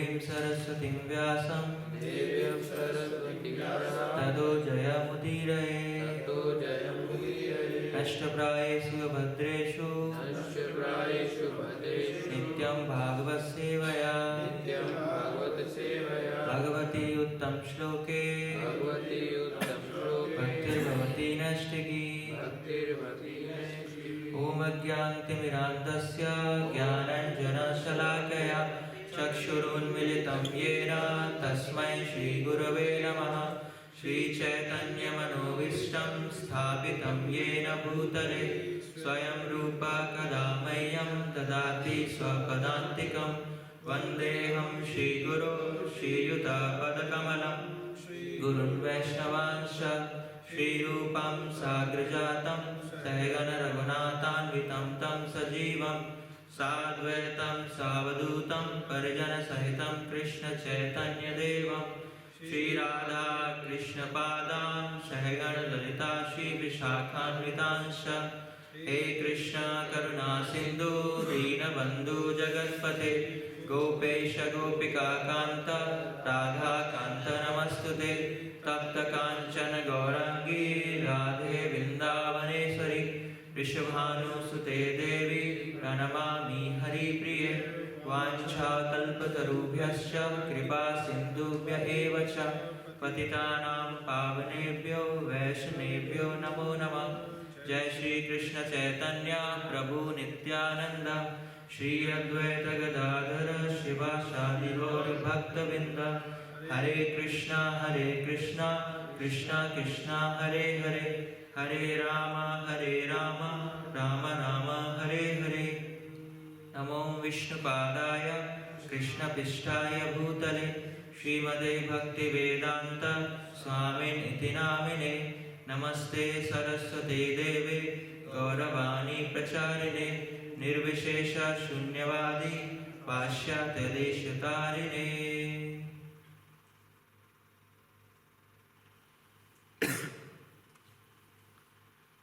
देवीं सरस्वतीं व्यासं देवीं सरस्वतीं व्यासं ततो जयमुदीरये जयमुदीरये नष्टप्रायेषु भद्रेषु नष्टप्रायेषु भद्रेषु नित्यं भागवत सेवया नित्यं भागवत सेवया भगवती उत्तम श्लोके भगवती उत्तम श्लोके भक्तिर्भवती नष्टिकी भक्तिर्भवति ॐ अज्ञानतिमिरान्धस्य ज्ञानाञ्जनशलाकया चक्षुरुन्मिलितं येन तस्मै श्रीगुरवे नमः। श्रीचैतन्यमनोभीष्टं स्थापितं येन भूतले स्वयं रूपा कदा मह्यं ददाति स्वपदान्तिकं। वन्देऽहं श्रीगुरो श्रीयुतपदकमलं गुरुन् वैष्णवांश्च श्रीरूपं साग्रजातं सहगण रघुनाथान्वितं तं सजीवं साद्वैतं सावधूतं परिजनसहितं कृष्णचैतन्यदेवं श्रीराधा कृष्णपादां सहगण ललिता श्रीविशाखान्वितांश्च। हे कृष्ण करुणा सिन्धु दीनबन्धु जगत्पते गोपेश गोपिकान्त राधाकान्त नमस्तुते। तप्त काञ्चन गौराङ्गी राधे वृन्दावनेश्वरी वृषभानुसुते देवी प्रणमामि हरिप्रिये। वाञ्छाकल्पतरुभ्यश्च कृपा सिन्धुभ्य एव च पतितानां पावनेभ्यो वैष्णवेभ्यो नमो नमः। जय श्री कृष्ण चैतन्य प्रभु नित्यानंद श्री अद्वैत गदाधर शिवासादि गौर भक्तवृंद। हरे कृष्णा कृष्णा कृष्णा हरे हरे हरे राम राम राम हरे हरे। नमो विष्णुपादाय कृष्णपिष्ठाय भूतले श्रीमते भक्तिवेदांत स्वामिनिति नामिने। नमस्ते सरस्वती देवे गौरवाणी प्रचारिणे निर्विशेष शून्यवादी पाश्चात्यदेशतारिणे।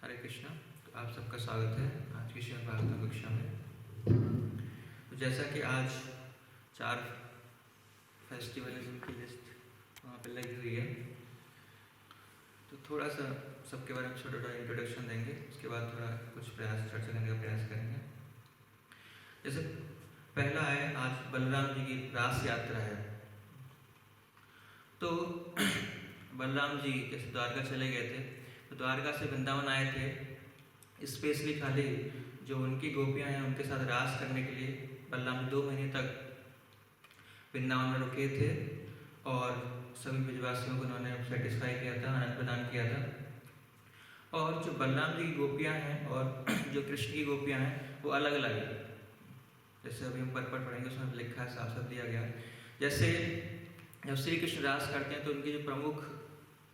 हरे कृष्णा। तो आप सबका स्वागत है आज की श्रीमद् भागवत कक्षा में। तो जैसा कि आज 4 फेस्टिवलिज्म की लिस्ट वहाँ पे लगी हुई है, तो थोड़ा सा सबके बारे में छोटा इंट्रोडक्शन देंगे, उसके बाद थोड़ा कुछ चर्चा करने का प्रयास करेंगे। जैसे पहला है, आज बलराम जी की रास यात्रा है। तो बलराम जी जैसे द्वारका चले गए थे, तो द्वारका से वृंदावन आए थे स्पेशली खाली जो उनकी गोपियाँ हैं उनके साथ रास करने के लिए। बलराम 2 महीने तक वृंदावन में रुके थे और सभी ब्रजवासियों को उन्होंने सेटिस्फाई किया था, आनंद प्रदान किया था। और जो बलराम जी की गोपियाँ हैं और जो कृष्ण की गोपियाँ हैं वो अलग अलग है। जैसे अभी हम पर पढ़ेंगे उसमें लिखा है, साफ साफ दिया गया। जैसे जब श्री कृष्ण रास करते हैं तो उनकी जो प्रमुख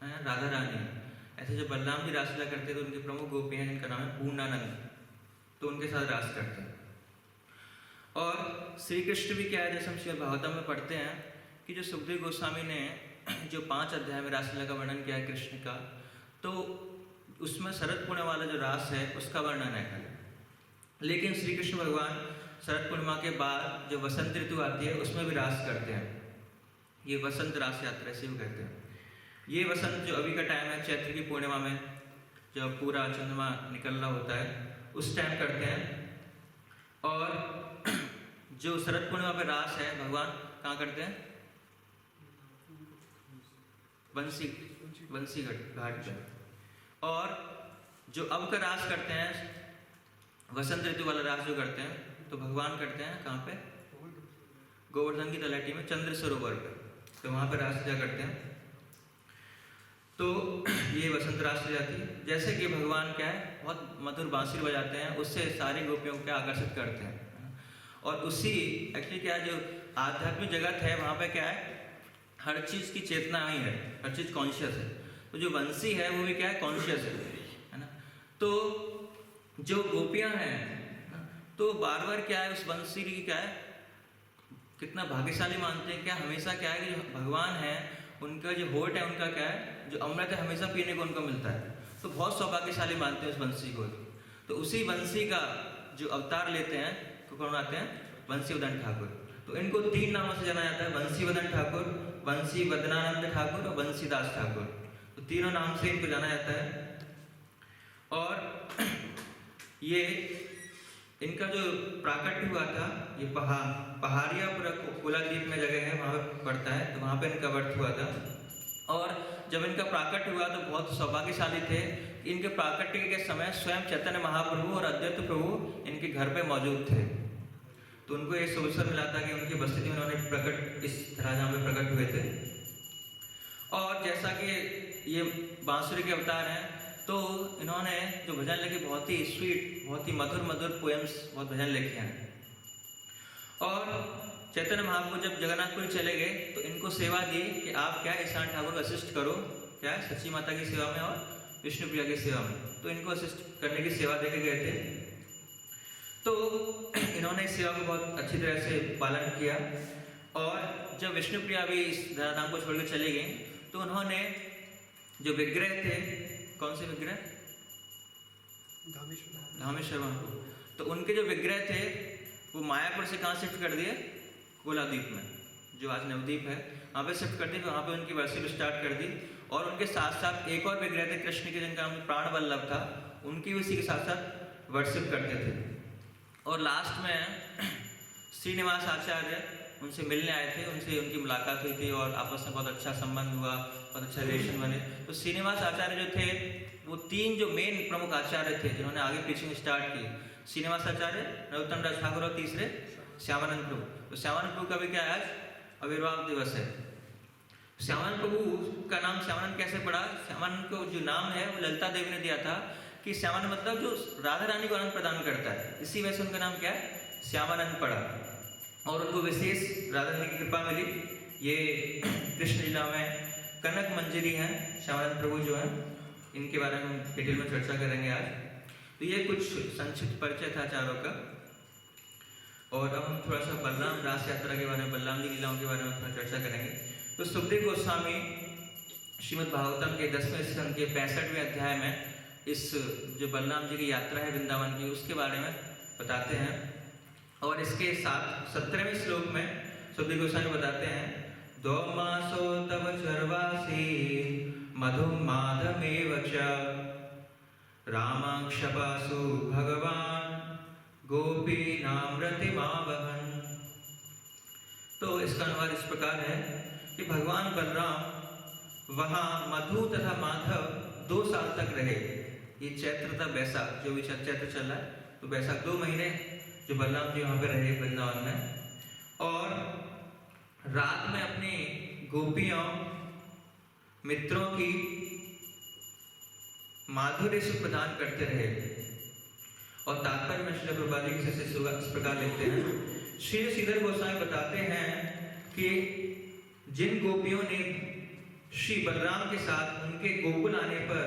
हैं राधा रानी, ऐसे जो बलराम जी रासलीला करते हैं तो उनकी प्रमुख गोपियाँ हैं जिनका नाम है पूर्णानंद, तो उनके साथ रास करते हैं। और श्री कृष्ण भी क्या है, जैसे हम श्रीमद् भागवतम में पढ़ते हैं कि जो सुखदेव गोस्वामी ने जो 5 अध्याय में रासलीला का वर्णन किया है कृष्ण का, तो उसमें शरद पूर्णिमा वाला जो रास है उसका वर्णन है खाली। लेकिन श्री कृष्ण भगवान शरद पूर्णिमा के बाद जो वसंत ऋतु आती है उसमें भी रास करते हैं। ये वसंत रास यात्रा से भी कहते हैं। ये वसंत जो अभी का टाइम है, चैत्र की पूर्णिमा में जब पूरा चंद्रमा निकल रहा होता है उस टाइम करते हैं। और जो शरद पूर्णिमा पे रास है भगवान कहाँ करते हैं? बंसी घाट पे। और जो अब का रास करते हैं, वसंत ऋतु वाला रास जो करते हैं, तो भगवान करते हैं कहाँ पे? गोवर्धन की तलहटी में चंद्र सरोवर पे, तो वहाँ पे रासलीला करते हैं। तो ये वसंत रासलीला थी। जैसे कि भगवान क्या है, बहुत मधुर बांसुरी बजाते हैं, उससे सारी गोपियों को क्या आकर्षित करते हैं। और उसी एक्चुअली क्या है, जो आध्यात्मिक जगत है वहाँ पे क्या है, हर चीज़ की चेतना ही है, हर चीज़ कॉन्शियस है। तो जो बंसी है वो भी क्या है, कॉन्शियस है ना। तो जो गोपियाँ हैं तो बार बार क्या है, उस बंसी की क्या है, कितना भाग्यशाली मानते हैं। क्या हमेशा क्या है कि जो भगवान है उनका जो होठ है उनका क्या है, जो अमृत है हमेशा पीने को उनको मिलता है। तो बहुत सौभाग्यशाली मानते हैं उस बंसी को। तो उसी बंसी का जो अवतार लेते हैं तो कौन आते हैं, बंसी उदंड ठाकुर। तो इनको 3 नामों से जाना जाता है, बंसीवदन ठाकुर, बंसी वदनानंद ठाकुर और बंसीदास ठाकुर। तो तीनों नाम से इनको जाना जाता है। और ये इनका जो प्राकट्य हुआ था, ये पहाड़ियापुरा कोलाद्वीप में जगह है, वहाँ पर पड़ता है, तो वहाँ पे इनका वर्त हुआ था। और जब इनका प्राकट्य हुआ तो बहुत सौभाग्यशाली थे। इनके प्राकट्य के समय स्वयं चैतन्य महाप्रभु और अद्वैत प्रभु इनके घर पे मौजूद थे। तो उनको ये अवसर मिला था कि उनकी उपस्थिति में उन्होंने प्रकट इस तरह जहाँ पे प्रकट हुए थे। और जैसा कि ये बांसुरी के अवतार हैं, तो इन्होंने जो भजन लिखे बहुत ही स्वीट, बहुत ही मधुर मधुर पोएम्स, बहुत भजन लिखे हैं। और चैतन्य महाप्रभु जब जगन्नाथपुरी चले गए तो इनको सेवा दी कि आप क्या ईशान ठाकुर को असिस्ट करो, क्या सच्ची माता की सेवा में और विष्णुप्रिया की सेवा में। तो इनको असिस्ट करने की सेवा देके गए थे। तो इन्होंने इस सेवा को बहुत अच्छी तरह से पालन किया। और जब विष्णुप्रिया भी इस धराधाम को छोड़कर चली गई तो उन्होंने जो विग्रह थे, कौन से विग्रह, धामेश्वर महाप्रभु, तो उनके जो विग्रह थे वो मायापुर से कहाँ शिफ्ट कर दिए, कोलाद्वीप में, जो आज नवद्वीप है, वहाँ पे शिफ्ट कर दी। तो वहाँ पे उनकी वर्शिप स्टार्ट कर दी। और उनके साथ साथ एक और विग्रह थे कृष्ण के, जिनका नाम प्राण वल्लभ था, उनकी भी उसी के साथ साथ वर्शिप करते थे। और लास्ट में श्रीनिवास आचार्य उनसे मिलने आए थे, उनसे उनकी मुलाकात हुई थी और आपस में बहुत अच्छा संबंध हुआ, बहुत अच्छा रिलेशन बने। तो श्रीनिवास आचार्य जो थे वो 3 जो मेन प्रमुख आचार्य थे जिन्होंने आगे प्रीचिंग स्टार्ट की, श्रीनिवास आचार्य, नरोत्तम दास ठाकुर और तीसरे श्यामानंद प्रभु। तो श्यामानंद प्रभु का भी क्या आज आविर्भाव दिवस है। श्यामानंद प्रभु का नाम श्यामानंद कैसे पड़ा? श्यामानंद को जो नाम है वो ललिता देवी ने दिया था कि श्यामानंद मतलब जो राधा रानी को आनंद प्रदान करता है, इसी वजह से उनका नाम क्या है, श्यामानंद पड़ा। और उनको विशेष राधा रानी की कृपा मिली। ये कृष्ण लीला में कनक मंजरी हैं श्यामानंद प्रभु जो है, इनके बारे में हम डिटेल में चर्चा करेंगे आज। तो ये कुछ संक्षिप्त परिचय था चारों का। और अब हम थोड़ा सा बलराम रास यात्रा के बारे में, बलराम जी लीलाओं के बारे में थोड़ा चर्चा करेंगे। तो सुखदेव गोस्वामी श्रीमद् भागवतम के 10वें स्कंद के 65वें अध्याय में इस जो बलराम जी की यात्रा है वृंदावन की, उसके बारे में बताते हैं। और इसके 17वें श्लोक में सुखदेव गोस्वामी बताते हैं, दो मासो तव चरवासी मधुम माधमेव च रामाक्षपासु भगवान गोपी नामृतिमावहन। तो इसका अनुवाद इस प्रकार है कि भगवान बलराम वहाँ मधु तथा माधव 2 साल तक रहे। ये चैत्र तथा बैसाख, जो भी चैत्र चल रहा है, तो बैसाख 2 महीने जो बलराम जी वहाँ पे रहे वृंदावन में। और रात में अपनी गोपियों मित्रों की माधुर्य सुख प्रदान करते रहे। और तात्पर्य में श्रील प्रभुपाद जी इस प्रकार लिखते हैं, श्री श्रीधर गोस्वामी बताते हैं कि जिन गोपियों ने श्री बलराम के साथ उनके गोकुल आने पर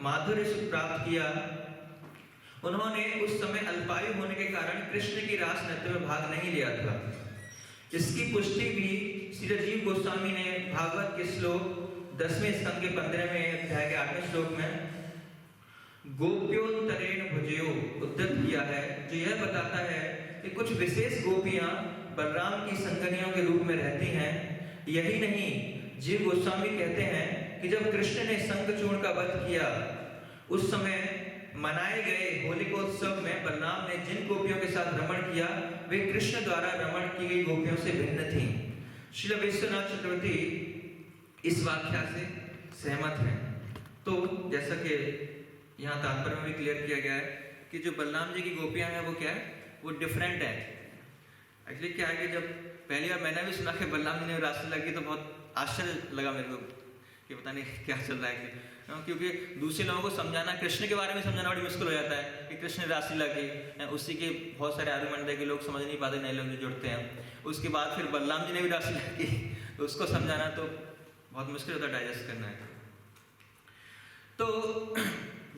माधुर्य सुख प्राप्त किया, उन्होंने उस समय अल्पायु होने के कारण कृष्ण की रास नृत्य में भाग नहीं लिया था। इसकी पुष्टि भी श्री राजीव गोस्वामी ने भागवत के श्लोक 10वें स्कंद के 15वें अध्याय के 8वें श्लोक में गोप्योत्तरेण भुजयो उद्धृत किया है, जो यह बताता है कि कुछ विशेष गोपियां बलराम की संगनियों के रूप में रहती हैं। यही नहीं, जीव गोस्वामी कहते हैं कि जब कृष्ण ने शंखचूर्ण का वध किया, उस समय मनाए गए होलिकोत्सव में बलराम ने जिन गोपियों के साथ रमण किया, वे कृष्ण द्वारा रमण की गई गोपियों से भिन्न थीं। श्री विश्वनाथ चक्रवर्ती इस व्याख्या से सहमत हैं। तो जैसा कि यहाँ तात्पर्य में भी क्लियर किया गया है कि जो बलराम जी की गोपियाँ हैं वो क्या है, वो डिफरेंट है। एक्चुअली क्या है कि जब पहली बार मैंने भी सुना कि बलराम जी ने रासलीला की तो बहुत आश्चर्य लगा मेरे को कि पता नहीं क्या चल रहा है कि, क्योंकि दूसरे लोगों को समझाना, कृष्ण के बारे में समझाना बड़ी मुश्किल हो जाता है कि कृष्ण ने रासलीला की, उसी के बहुत सारे आर्गुमेंट है कि लोग समझ नहीं पाते, नए लोग जो जुड़ते हैं। उसके बाद फिर बलराम जी ने भी रासलीला की, तो उसको समझाना तो बहुत मुश्किल होता है, डाइजेस्ट करना है। तो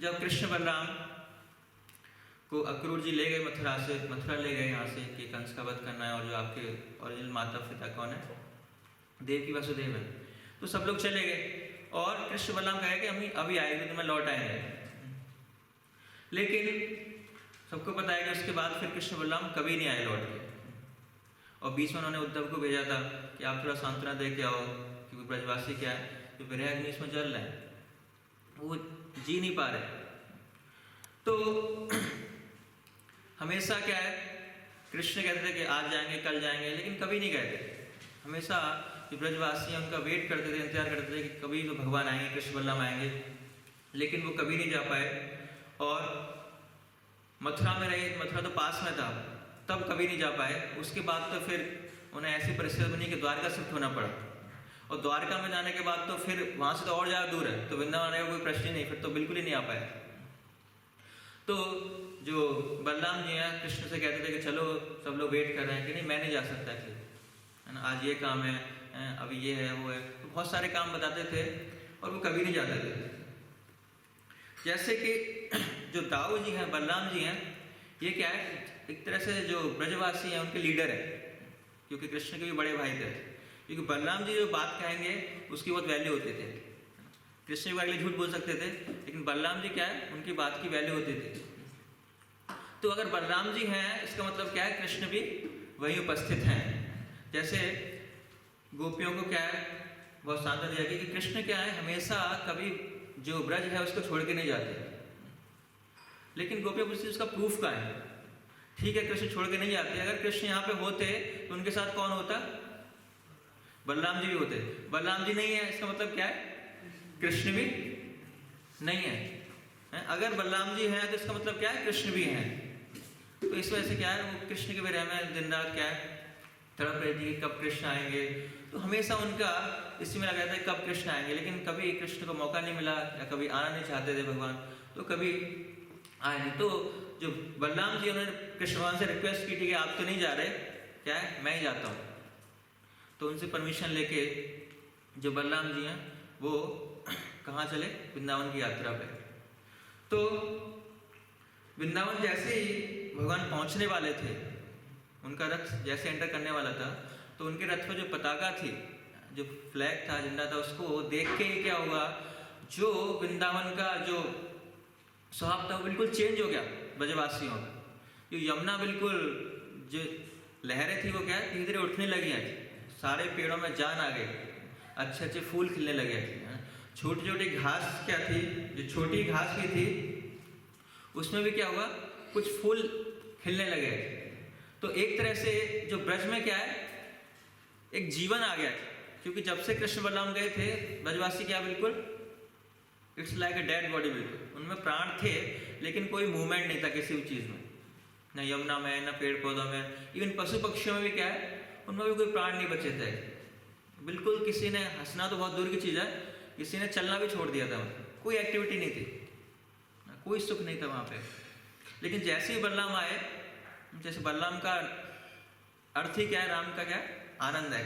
जब कृष्ण बलराम को अक्रूर जी ले गए मथुरा ले गए यहाँ से कि कंस का वध करना है, और जो आपके ओरिजिनल माता पिता कौन है, देवकी वसुदेव है, तो सब लोग चले गए। और कृष्ण बलराम कहे कि हम अभी आएंगे, तो मैं लौट आएंगे। लेकिन सबको पता है कि उसके बाद फिर कृष्ण बलराम कभी नहीं आए लौट के। और बीच में उन्होंने उद्धव को भेजा था कि आप थोड़ा सांत्वना दे के आओ, क्योंकि ब्रजवासी क्या है, जो विरह अग्नि इसमें जल रहा है, वो जी नहीं पा रहे। तो हमेशा क्या है, कृष्ण कहते थे कि आज जाएंगे कल जाएंगे, लेकिन कभी नहीं कहते। हमेशा जो ब्रजवासी हैं उनका वेट करते थे, इंतजार करते थे कि कभी तो भगवान आएंगे, कृष्ण बलराम आएंगे, लेकिन वो कभी नहीं जा पाए। और मथुरा में रहे, मथुरा तो पास में था, तब कभी नहीं जा पाए। उसके बाद तो फिर उन्हें ऐसी परिस्थिति बनी कि द्वारका शिफ्ट होना पड़ा, और द्वारका में जाने के बाद तो फिर वहाँ से तो और ज़्यादा दूर है, तो वृंदावन आने का कोई प्रश्न ही नहीं, फिर तो बिल्कुल ही नहीं आ पाए। तो जो बलराम जी हैं कृष्ण से कहते थे कि चलो, सब लोग वेट कर रहे हैं कि नहीं मैं नहीं जा सकता, है ना, आज ये काम है, अभी ये है वो है, तो बहुत सारे काम बताते थे और वो कभी नहीं जाते थे। जैसे कि जो दाऊ जी हैं, बलराम जी हैं, ये क्या है, एक तरह से जो ब्रजवासी हैं उनके लीडर है, क्योंकि कृष्ण के भी बड़े भाई थे। क्योंकि बलराम जी जो बात कहेंगे उसकी बहुत वैल्यू होती थी। कृष्ण के बारे में झूठ बोल सकते थे, लेकिन बलराम जी क्या है, उनकी बात की वैल्यू होती थी। तो अगर बलराम जी हैं, इसका मतलब क्या है, कृष्ण भी वहीं उपस्थित हैं। जैसे गोपियों को क्या है, बहुत सांत्वना दिया कि कृष्ण क्या है, हमेशा कभी जो ब्रज है उसको छोड़ के नहीं जाते। लेकिन गोपियों को उसका प्रूफ का है, ठीक है कृष्ण छोड़ के नहीं जाते, अगर कृष्ण यहाँ पे होते तो उनके साथ कौन होता, बलराम जी भी होते। बलराम जी नहीं है, इसका मतलब क्या है, कृष्ण भी नहीं है। अगर बलराम जी हैं तो इसका मतलब क्या है, कृष्ण भी हैं। तो इस वजह से क्या है, वो कृष्ण के विरह में दिन रात क्या है तड़प रही थी, कब कृष्ण आएंगे। तो हमेशा उनका इसी में लगा था कब कृष्ण आएंगे, लेकिन कभी कृष्ण को मौका नहीं मिला, या कभी आना नहीं चाहते थे भगवान, तो कभी आए नहीं। तो जो बलराम जी, उन्होंने कृष्ण भगवान से रिक्वेस्ट की थी कि आप तो नहीं जा रहे, क्या है मैं ही जाता हूँ। तो उनसे परमिशन लेके जो बलराम जी हैं वो कहाँ चले, वृंदावन की यात्रा पे। तो वृंदावन जैसे ही भगवान पहुँचने वाले थे, उनका रथ जैसे एंटर करने वाला था, तो उनके रथ पर जो पताका थी, जो फ्लैग था, झंडा था, उसको देख के ही क्या हुआ, जो वृंदावन का जो स्वभाव था वो बिल्कुल चेंज हो गया ब्रजवासियों का। जो यमुना बिल्कुल जो लहरें थी वो क्या धीरे धीरे उठने लगी हैं, सारे पेड़ों में जान आ गई, अच्छे अच्छे फूल खिलने लगे। छोटी छोटी घास क्या थी, जो छोटी घास भी थी उसमें भी क्या हुआ, कुछ फूल खिलने लगे। तो एक तरह से जो ब्रज में क्या है, एक जीवन आ गया, क्योंकि जब से कृष्ण बलराम गए थे ब्रजवासी क्या बिल्कुल it's like a dead body, बिल्कुल उनमें प्राण थे लेकिन कोई मूवमेंट नहीं था किसी भी चीज़ में, न यमुना में न पेड़ पौधों में, इवन पशु पक्षियों में भी क्या है, उनमें भी कोई प्राण नहीं बचे थे बिल्कुल। किसी ने हंसना तो बहुत दूर की चीज़ है, किसी ने चलना भी छोड़ दिया था, कोई एक्टिविटी नहीं थी, कोई सुख नहीं था वहाँ पे। लेकिन जैसे ही बलराम आए, जैसे बलराम का अर्थ ही क्या है, राम का क्या है, आनंद है।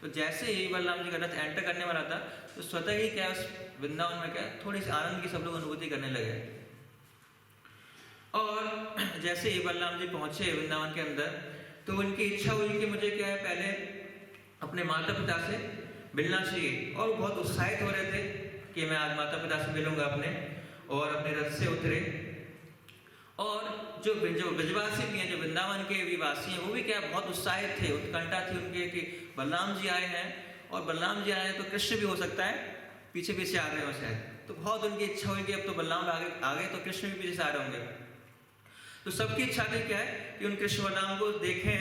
तो जैसे ही बलराम जी का रथ एंटर करने वाला था, तो स्वतः ही क्या उस वृंदावन में क्या थोड़ी सी आनंद की सब लोग अनुभूति करने लगे। और जैसे ही बलराम जी पहुंचे वृंदावन के अंदर, तो उनकी इच्छा हुई कि मुझे क्या है पहले अपने माता पिता से मिलना चाहिए, और बहुत उत्साहित हो रहे थे कि मैं आज माता पिता से मिलूंगा अपने, और अपने रथ से उतरे। और जो ब्रजवासी भी हैं, जो वृंदावन के भी वासी हैं, वो भी क्या बहुत उत्साहित थे, उत्कंठा थी उनके कि बलराम जी आए हैं, और बलराम जी आए हैं तो कृष्ण भी हो सकता है पीछे पीछे आ रहे हो शायद। तो बहुत उनकी इच्छा हुई कि अब तो बलराम आगे तो कृष्ण भी पीछे से आ रहे होंगे। तो सबकी इच्छा थी क्या है कि उन कृष्ण बलराम को देखें,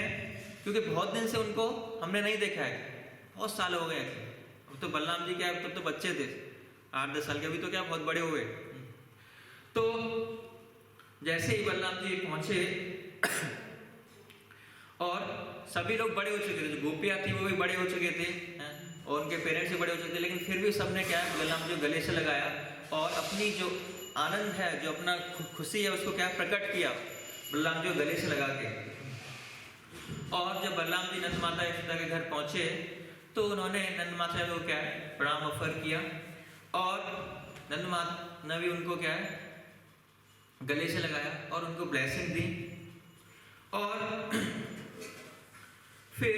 क्योंकि बहुत दिन से उनको हमने नहीं देखा है, बहुत साल हो गए थे। अब तो बलराम जी क्या, तब तो बच्चे थे 8-10 साल के, अभी तो क्या बहुत बड़े हो गए। तो जैसे ही बलराम जी पहुंचे और सभी लोग बड़े हो चुके थे, जो गोपियाँ थी वो भी बड़े हो चुके थे, और उनके पेरेंट्स भी बड़े हो चुके थे, लेकिन फिर भी सबने क्या है बलराम जी को गले से लगाया, और अपनी जो आनंद है, जो अपना खुशी है, उसको क्या प्रकट किया बलराम जी को गले से लगा के। और जब बलराम जी नंद माता यशोदा के घर पहुंचे, तो उन्होंने नंद माता को क्या है प्रणाम ऑफर किया, और नंद माता ने भी उनको क्या है गले से लगाया और उनको ब्लेसिंग दी। और फिर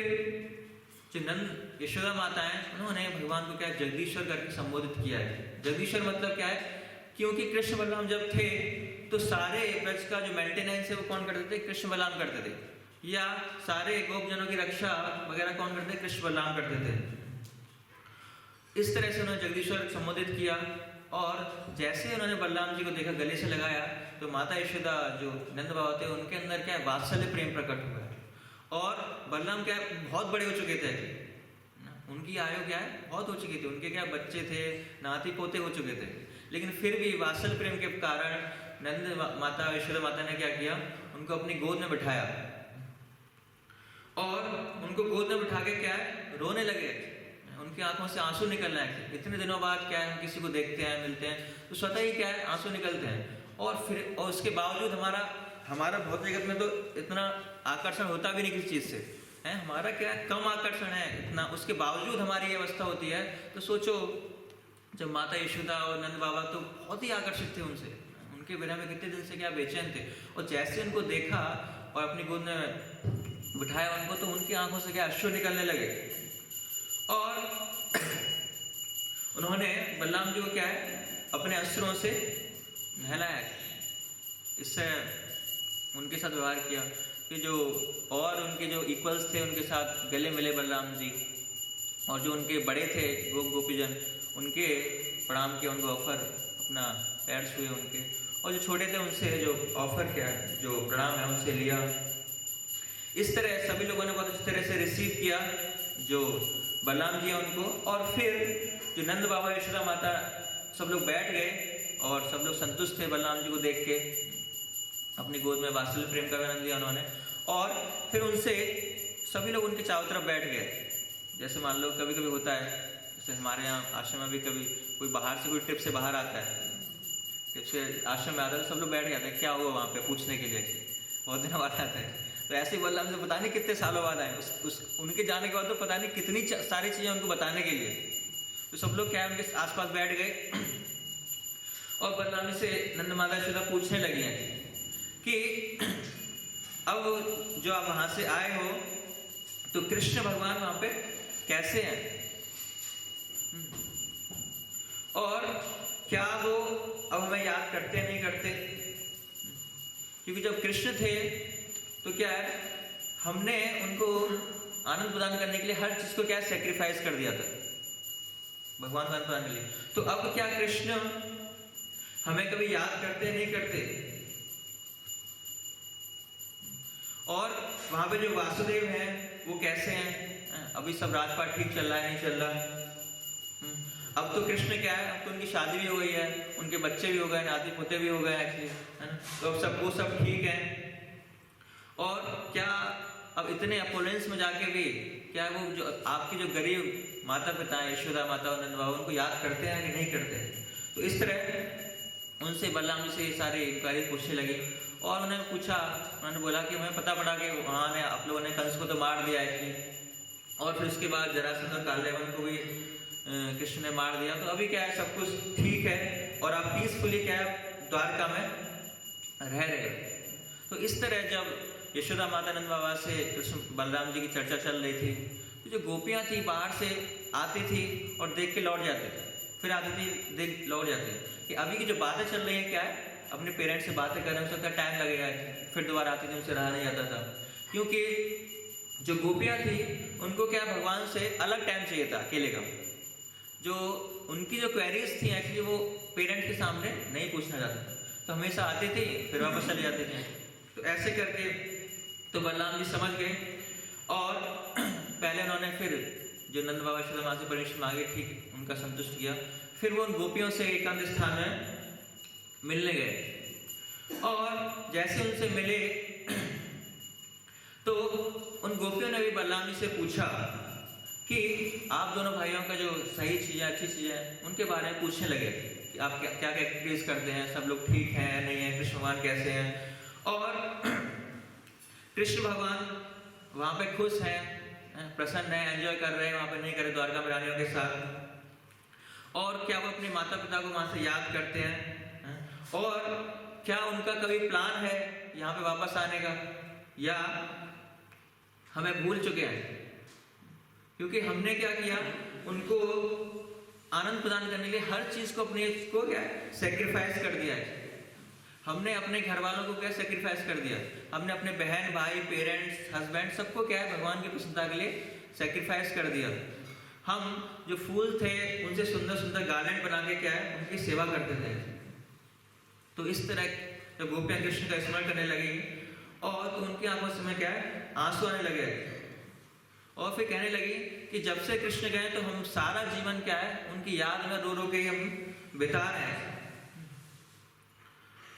जो नंद यशोदा माता है, उन्होंने भगवान को क्या जगदीश्वर करके संबोधित किया है। जगदीश्वर मतलब क्या है, क्योंकि कृष्ण बलराम जब थे तो सारे ब्रज का जो मेंटेनेंस है वो कौन करते थे, कृष्ण बलराम करते थे। या सारे गोपजनों की रक्षा वगैरह कौन करते? कृष्ण बलराम करते थे। इस तरह से उन्होंने जगदीश्वर संबोधित किया, और जैसे ही उन्होंने बलराम जी को देखा, गले से लगाया, तो माता यशोदा जो नंद बाबा थे उनके अंदर क्या है, वात्सल्य प्रेम प्रकट हुआ है। और बलराम क्या है, बहुत बड़े हो चुके थे, उनकी आयु क्या है, बहुत हो चुकी थी, उनके क्या बच्चे थे, नाती पोते हो चुके थे, लेकिन फिर भी वात्सल्य प्रेम के कारण नंद माता यशोदा माता ने क्या किया, उनको अपनी गोद में बिठाया और उनको गोद में बिठा के क्या है, रोने लगे। उनकी आंखों से आंसू निकलने लगे। इतने दिनों बाद क्या है, हम किसी को देखते हैं, मिलते हैं, तो स्वतः ही क्या है, आंसू निकलते हैं। और उसके बावजूद हमारा भौतिक जगत में तो इतना आकर्षण होता भी नहीं किसी चीज़ से है, हमारा क्या है, कम आकर्षण है इतना, उसके बावजूद हमारी ये अवस्था होती है। तो सोचो, जब माता यशोदा और नंद बाबा तो बहुत ही आकर्षित थे उनसे, उनके बिना में कितने दिन से क्या बेचैन थे, और जैसे उनको देखा और अपनी गोद में बिठाया उनको, तो उनकी आंखों से क्या अश्रु निकलने लगे। और उन्होंने बलराम जी को क्या है, अपने अश्रुओं से नहलाया, इससे उनके साथ व्यवहार किया कि जो और उनके जो इक्वल्स थे उनके साथ गले मिले बलराम जी, और जो उनके बड़े थे गोपीजन उनके प्रणाम किया, उनको ऑफर अपना पैर छुए उनके, और जो छोटे थे उनसे जो ऑफर किया, जो प्रणाम है उनसे लिया। इस तरह सभी लोगों ने बहुत अच्छी तरह से रिसीव किया जो बलराम जी हैं उनको। और फिर जो नंद बाबा यशोदा माता सब लोग बैठ गए और सब लोग संतुष्ट थे बलराम जी को देख के, अपनी गोद में वात्सल्य प्रेम का आनंद लिया उन्होंने। और फिर उनसे सभी लोग उनके चारों तरफ बैठ गए। जैसे मान लो कभी कभी होता है, जैसे हमारे यहाँ आश्रम में भी कभी कोई बाहर से कोई ट्रिप से बाहर आता है, ट्रिप से आश्रम में आता है, तो सब लोग बैठ जाते हैं क्या हुआ वहाँ पे पूछने के लिए, बहुत दिनों बाद आता है। तो ऐसे ही बलराम से पता नहीं कितने सालों बाद आए, उनके जाने के बाद तो पता नहीं कितनी सारी चीज़ें उनको बताने के लिए। तो सब लोग क्या है, उनके आसपास बैठ गए और बलराम जी से नंद माता यशोदा पूछने लगी हैं कि अब जो आप वहाँ से आए हो तो कृष्ण भगवान वहाँ पे कैसे हैं, और क्या वो अब हमें याद करते नहीं करते, क्योंकि जब कृष्ण थे तो क्या है, हमने उनको आनंद प्रदान करने के लिए हर चीज को क्या सेक्रीफाइस कर दिया था भगवान को आनंद प्रदान के लिए। तो अब क्या कृष्ण हमें कभी याद करते नहीं करते, और वहां पे जो वासुदेव हैं वो कैसे हैं, अभी सब राजपाट ठीक चल रहा है नहीं चल रहा। अब तो कृष्ण क्या है, अब तो उनकी शादी भी हो गई है, उनके बच्चे भी हो गए, नाती पोते भी हो गए एक्चुअली, है ना, तो अब वो सब ठीक है। और क्या अब इतने अपोलेंस में जाके भी क्या वो जो आपकी जो गरीब माता पिता हैं यशोदा माता और नंद बाबा, उनको याद करते हैं कि नहीं करते हैं। तो इस तरह उनसे बलराम जी से ये सारी इंक्वायरी पूछने लगी, और उन्होंने पूछा, उन्होंने बोला कि हमें पता पड़ा कि वहाँ ने आप लोगों ने कंस को तो मार दिया है, और फिर उसके बाद जरासंध और कालदेवन को भी कृष्ण ने मार दिया। तो अभी क्या है, सब कुछ ठीक है और आप पीसफुली क्या है द्वारका में रह रहे। तो इस तरह जब यशोदा माता नंद बाबा से कृष्ण बलराम जी की चर्चा चल रही थी, तो जो गोपियाँ थी बाहर से आती थी और देख के लौट जाते थे, फिर आती थी देख लौट जाते, कि अभी की जो बातें चल रही हैं क्या है, अपने पेरेंट्स से बातें कर रहे हैं, उसका टाइम लगेगा, फिर दोबारा आती थी, उनसे रहा नहीं जाता था। क्योंकि जो गोपियाँ थी उनको क्या भगवान से अलग टाइम चाहिए था अकेले का, जो उनकी जो क्वेरीज थी एक्चुअली वो पेरेंट्स के सामने नहीं पूछना चाहता था, तो हमेशा आती थी फिर वापस चले जाते थे। तो ऐसे करके तो बलराम जी समझ गए, और पहले उन्होंने फिर जो नंद बाबा यशोदा माँ से परमिशन मांगी, ठीक उनका संतुष्ट किया, फिर वो उन गोपियों से एकांत स्थान में मिलने गए। और जैसे उनसे मिले तो उन गोपियों ने भी बलराम जी से पूछा कि आप दोनों भाइयों का जो सही चीज़ें अच्छी चीज़ें उनके बारे में पूछने लगे कि आप क्या क्या एक्टिविटीज करते हैं, सब लोग ठीक हैं नहीं है, कृष्ण भगवान कैसे हैं। और कृष्ण भगवान वहाँ पे खुश हैं, प्रसन्न है, एंजॉय कर रहे हैं वहाँ पे नहीं करे द्वारका में रानियों के साथ। और क्या वो अपने माता पिता को वहाँ से याद करते हैं, और क्या उनका कभी प्लान है यहाँ पे वापस आने का, या हमें भूल चुके हैं, क्योंकि हमने क्या किया, उनको आनंद प्रदान करने के लिए हर चीज को अपने को क्या सेक्रीफाइस कर दिया है। हमने अपने घर वालों को क्या सेक्रीफाइस कर दिया, हमने अपने बहन भाई पेरेंट्स हस्बैंड सबको क्या है भगवान की प्रसन्नता के लिए सेक्रीफाइस कर दिया। हम जो फूल थे उनसे सुंदर सुंदर गार्लेंड बना के क्या है उनकी सेवा करते थे। तो इस तरह जब गोपियाँ कृष्ण का स्मरण करने लगी और तो उनकी आंखों से में क्या है आंसू आने लगे और फिर कहने लगी कि जब से कृष्ण गए तो हम सारा जीवन क्या है उनकी याद में रो रो के हम बिता रहे हैं।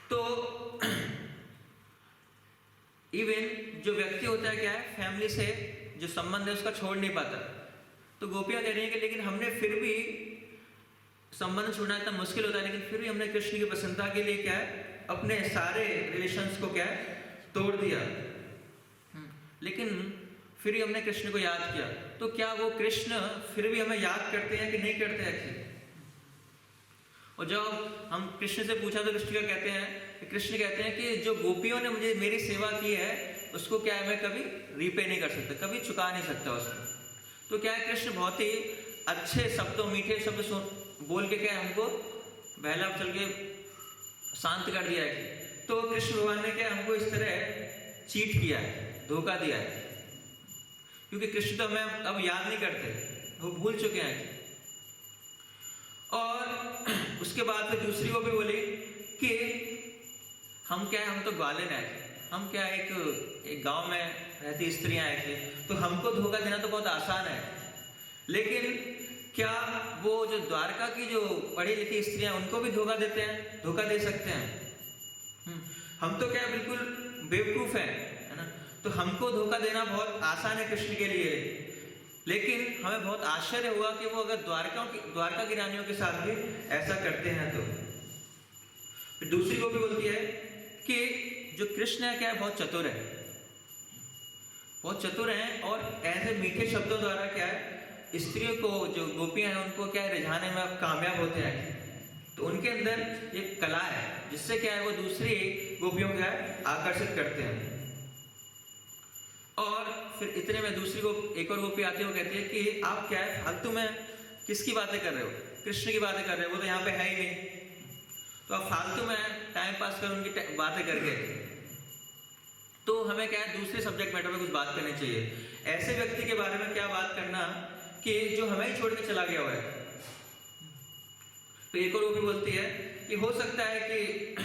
तो इवन जो व्यक्ति होता है क्या है फैमिली से जो संबंध है उसका छोड़ नहीं पाता। तो गोपियाँ कह रही हैं कि लेकिन हमने फिर भी संबंध छोड़ना इतना मुश्किल होता है, लेकिन फिर भी हमने कृष्ण की प्रसन्नता के लिए क्या है अपने सारे रिलेशंस को क्या है तोड़ दिया, लेकिन फिर भी हमने कृष्ण को याद किया। तो क्या वो कृष्ण फिर भी हमें याद करते हैं कि नहीं करते हैं? और जब हम कृष्ण से पूछा तो कृष्ण क्या कहते हैं, कृष्ण कहते हैं कि जो गोपियों ने मुझे मेरी सेवा की है उसको क्या है मैं कभी रीपे नहीं कर सकता, कभी चुका नहीं सकता उसको। तो क्या है कृष्ण बहुत ही अच्छे शब्दों मीठे शब्द बोल के क्या हमको बहला चल के शांत कर दिया है। तो कृष्ण भगवान ने क्या हमको इस तरह चीट किया है, धोखा दिया है, क्योंकि कृष्ण तो हमें अब याद नहीं करते, वो भूल चुके हैं। और उसके बाद फिर दूसरी को भी बोली कि हम क्या है हम तो ग्वालियर आए थे, हम क्या एक गांव में रहती स्त्रियां आए थे, तो हमको धोखा देना तो बहुत आसान है, लेकिन क्या वो जो द्वारका की जो पढ़ी लिखी स्त्रियां उनको भी धोखा देते हैं, धोखा दे सकते हैं? हम तो क्या बिल्कुल बेवकूफ है ना। तो हमको धोखा देना बहुत आसान है कृष्ण के लिए, लेकिन हमें बहुत आश्चर्य हुआ कि वो अगर द्वारका की रानियों के साथ भी ऐसा करते हैं। तो फिर दूसरी को भी बोलती है कि जो कृष्ण है क्या है बहुत चतुर है, बहुत चतुर हैं और ऐसे मीठे शब्दों द्वारा क्या है स्त्रियों को जो गोपियां हैं उनको क्या है रिझाने में अब कामयाब होते हैं। तो उनके अंदर एक कला है जिससे क्या है वो दूसरी गोपियों को आकर्षित करते हैं। और फिर इतने में दूसरी को एक और गोपी आती है, वो कहती है कि आप क्या है फालतू में किसकी बातें कर रहे हो, कृष्ण की बातें कर रहे हो, वो तो यहाँ पे है ही नहीं, तो आप फालतू में टाइम पास कर उनकी बातें करके। तो हमें क्या है दूसरे सब्जेक्ट मैटर में कुछ बात करनी चाहिए। ऐसे व्यक्ति के बारे में क्या बात करना कि जो हमें ही छोड़ के चला गया हुआ है। तो एक और वो भी बोलती है कि हो सकता है कि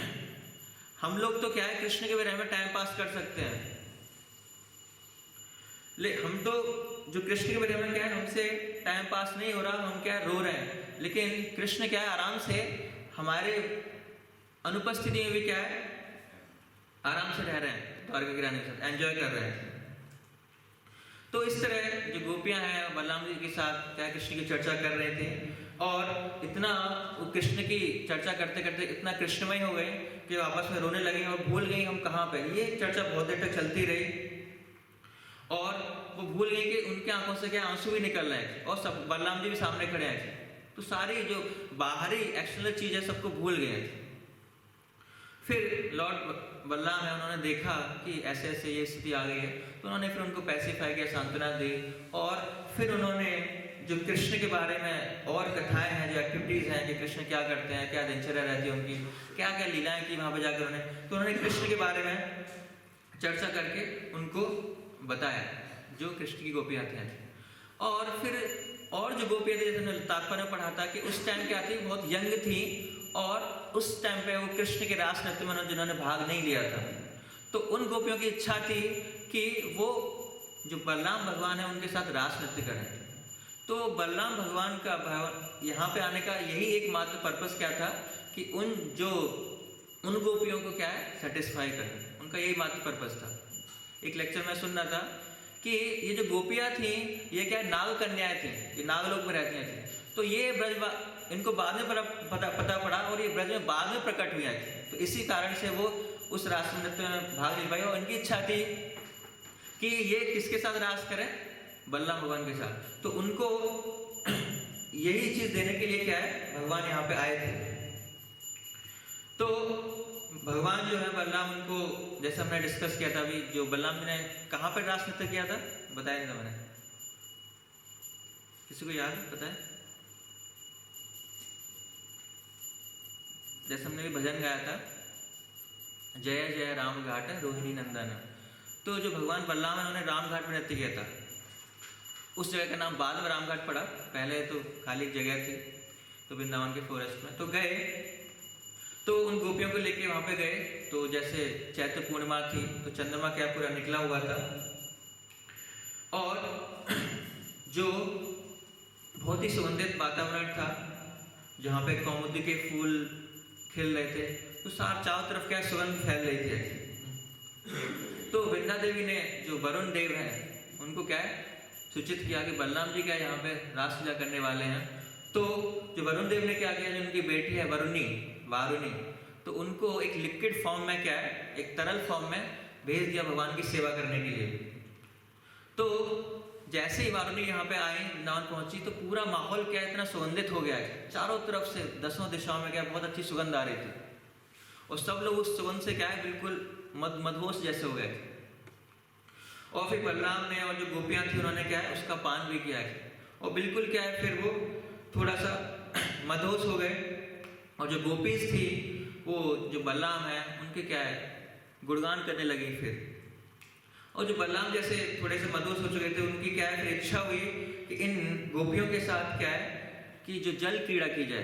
हम लोग तो क्या है कृष्ण के बारे में टाइम पास कर सकते हैं, हम तो जो कृष्ण के बारे में क्या है हमसे टाइम पास नहीं हो रहा, हम क्या रो रहे हैं, लेकिन कृष्ण क्या है आराम से हमारे अनुपस्थिति में भी क्या है आराम से रह रहे हैं, द्वारका की रानी के साथ एंजॉय कर रहे हैं। तो इस तरह जो गोपियां हैं बलराम जी के साथ क्या कृष्ण की चर्चा कर रहे थे, और इतना वो कृष्ण की चर्चा करते करते इतना कृष्णमय हो गए कि आपस में रोने लगे और भूल गई हम कहाँ पे। ये चर्चा बहुत देर तक चलती रही और वो भूल गई कि उनके आंखों से क्या आंसू भी निकल रहे हैं और सब बलराम जी भी सामने खड़े हैं। तो सारी जो बाहरी एक्सटर्नल चीज है सबको भूल गए। फिर लॉर्ड बलराम है उन्होंने देखा कि ऐसे ऐसे ये स्थिति आ गई है, तो उन्होंने फिर उनको पैसिफाई किया, सांत्वना दी, और फिर उन्होंने जो कृष्ण के बारे में और कथाएं हैं, जो एक्टिविटीज हैं कि कृष्ण क्या करते हैं, क्या दिनचर्या रहती है उनकी, क्या क्या लीलाएं की वहां पर जाकर उन्होंने कृष्ण के बारे में चर्चा करके उनको बताया जो कृष्ण की गोपियां थी। और फिर और जो गोपियां थी जैसे तात्पर्य में पढ़ा था कि उस टाइम क्या थी बहुत यंग थी और उस टाइम पे वो कृष्ण के रास नृत्य में जिन्होंने भाग नहीं लिया था। तो उन गोपियों की इच्छा थी कि वो जो बलराम भगवान है उनके साथ रास नृत्य करें। तो बलराम भगवान का यहाँ पे आने का यही एकमात्र पर्पस क्या था कि उन गोपियों को क्या है सेटिस्फाई करें, उनका यही मात्र पर्पस था। एक लेक्चर में सुन रहा था कि ये जो गोपियाँ थी ये क्या नाग कन्याएं थी, ये नागलोक में रहती थी। तो ये ब्रज इनको बाद में पता पड़ा और ये ब्रज में बाद में प्रकट हुआ है। तो इसी कारण से वो उस रास नृत्य में भाग ले पाए और इनकी इच्छा थी कि ये किसके साथ रास करें, बलराम भगवान के साथ। तो उनको यही चीज देने के लिए क्या है भगवान यहाँ पे आए थे। तो भगवान जो है बलराम उनको जैसे हमने डिस्कस किया था अभी, जो बलराम जी ने कहाँ पर रास नृत्य किया था बताया नहीं था मैंने, किसी को याद है बताया? जैसे हमने भी भजन गाया था जय जय राम घाट रोहिणी नंदन। तो जो भगवान बलराम है उन्होंने राम घाट में नृत्य किया था। उस जगह का नाम बाद में राम घाट पड़ा, पहले तो खाली जगह थी तो वृंदावन के फॉरेस्ट में। तो गए तो उन गोपियों को लेके वहाँ पे गए। तो जैसे चैत्र पूर्णिमा थी तो चंद्रमा क्या पूरा निकला हुआ था और जो बहुत ही सुगंधित वातावरण था जहाँ पे कौमुदी के फूल खिल रहे थे, तो चारों तरफ क्या सुगंध फैल रही थी। तो वृंदा देवी ने जो वरुण देव हैं उनको क्या है सूचित किया कि बलराम जी क्या यहाँ पे रासलीला करने वाले हैं। तो जो वरुण देव ने क्या किया, जो उनकी बेटी है वारुणी, तो उनको एक लिक्विड फॉर्म में क्या है, एक तरल फॉर्म में भेज दिया भगवान की सेवा करने के लिए। तो जैसे ही वारुणी यहाँ पे आई, वृंदावन पहुंची, तो पूरा माहौल क्या इतना सुगंधित हो गया है, चारों तरफ से 10 दिशाओं में क्या बहुत अच्छी सुगंध आ रही थी और सब लोग उस सुगंध से क्या है बिल्कुल मदहोश जैसे हो गए थे। और फिर बलराम ने और जो गोपियां थी उन्होंने क्या है उसका पान भी किया है और बिल्कुल क्या है फिर वो थोड़ा सा मदहोश हो गए। और जो गोपीज थी वो जो बलराम है उनके क्या है गुणगान करने लगी फिर। और जो बलराम जैसे थोड़े से मदहोश हो चुके थे, उनकी क्या है फिर इच्छा हुई कि इन गोपियों के साथ क्या है कि जो जल क्रीड़ा की जाए।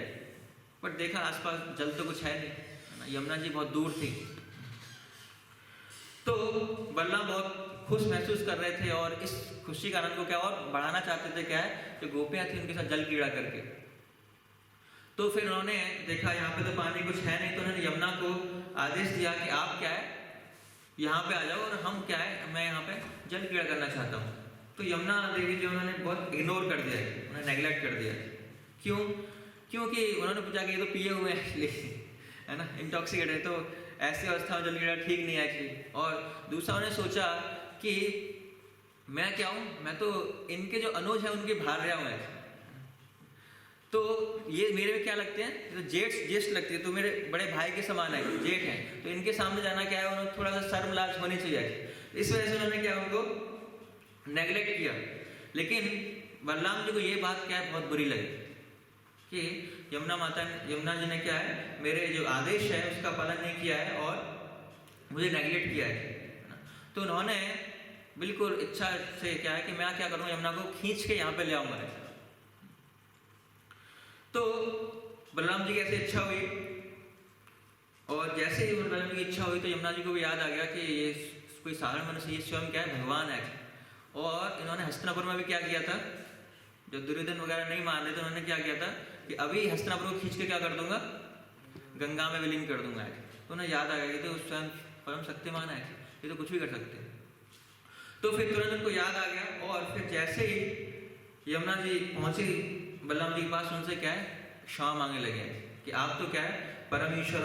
पर देखा आसपास जल तो कुछ है नहीं, है ना, यमुना जी बहुत दूर थी। तो बलराम बहुत खुश महसूस कर रहे थे और इस खुशी का आनंद को क्या और बढ़ाना चाहते थे, क्या है जो गोपियां थी उनके साथ जल क्रीड़ा करके। तो फिर उन्होंने देखा यहाँ पे तो पानी कुछ है नहीं, तो उन्होंने यमुना को आदेश दिया कि आप क्या है यहाँ पे आ जाओ और हम क्या है मैं यहाँ पे जल क्रीड़ा करना चाहता हूँ। तो यमुना देवी जी उन्होंने बहुत इग्नोर कर दिया, उन्होंने नेग्लेक्ट कर दिया। क्यों? क्योंकि उन्होंने पूछा कि ये तो पिए हुए हैं एक्चुअली, है ना, इंटॉक्सिकेट है, तो ऐसी अवस्था में जल क्रीड़ा ठीक नहीं है एक्चुअली। और दूसरा उन्होंने सोचा कि मैं क्या हूँ, मैं तो इनके जो अनुज है उनके भार्या हूँ, तो ये मेरे में क्या लगते हैं, तो ज्येष्ठ लगती है, तो मेरे बड़े भाई के समान है, जेठ हैं, तो इनके सामने जाना क्या है उन्हें थोड़ा सा शर्म लाज होनी चाहिए। इस वजह से उन्होंने क्या उनको नेग्लेक्ट किया। लेकिन बलराम जी को ये बात क्या है बहुत बुरी लगी कि यमुना जी ने क्या है मेरे जो आदेश है उसका पालन नहीं किया है और मुझे नेग्लेक्ट किया है। तो उन्होंने बिल्कुल इच्छा से क्या है कि मैं क्या करूँ, यमुना को खींच के यहाँ पे ले आऊँगा। तो बलराम जी की ऐसी इच्छा हुई और जैसे ही बलराम जी की इच्छा हुई तो यमुना जी को भी याद आ गया कि ये कोई साधारण मनुष्य, ये स्वयं क्या है भगवान है। और इन्होंने हस्तिनापुर में भी क्या किया था, जब दुर्योधन वगैरह नहीं मान रहे तो उन्होंने क्या किया था कि अभी हस्तिनापुर को खींच के क्या कर दूंगा, गंगा में विलीन कर दूंगा। तो उन्हें याद आ गया कि तो स्वयं परम शक्तिमान है, ये तो कुछ भी कर सकते हैं। तो फिर तुरंत उनको याद आ गया और फिर जैसे ही यमुना जी पहुंची बलराम जी के पास, उनसे क्या है क्षमा मांगने लगे कि आप तो क्या है परमेश्वर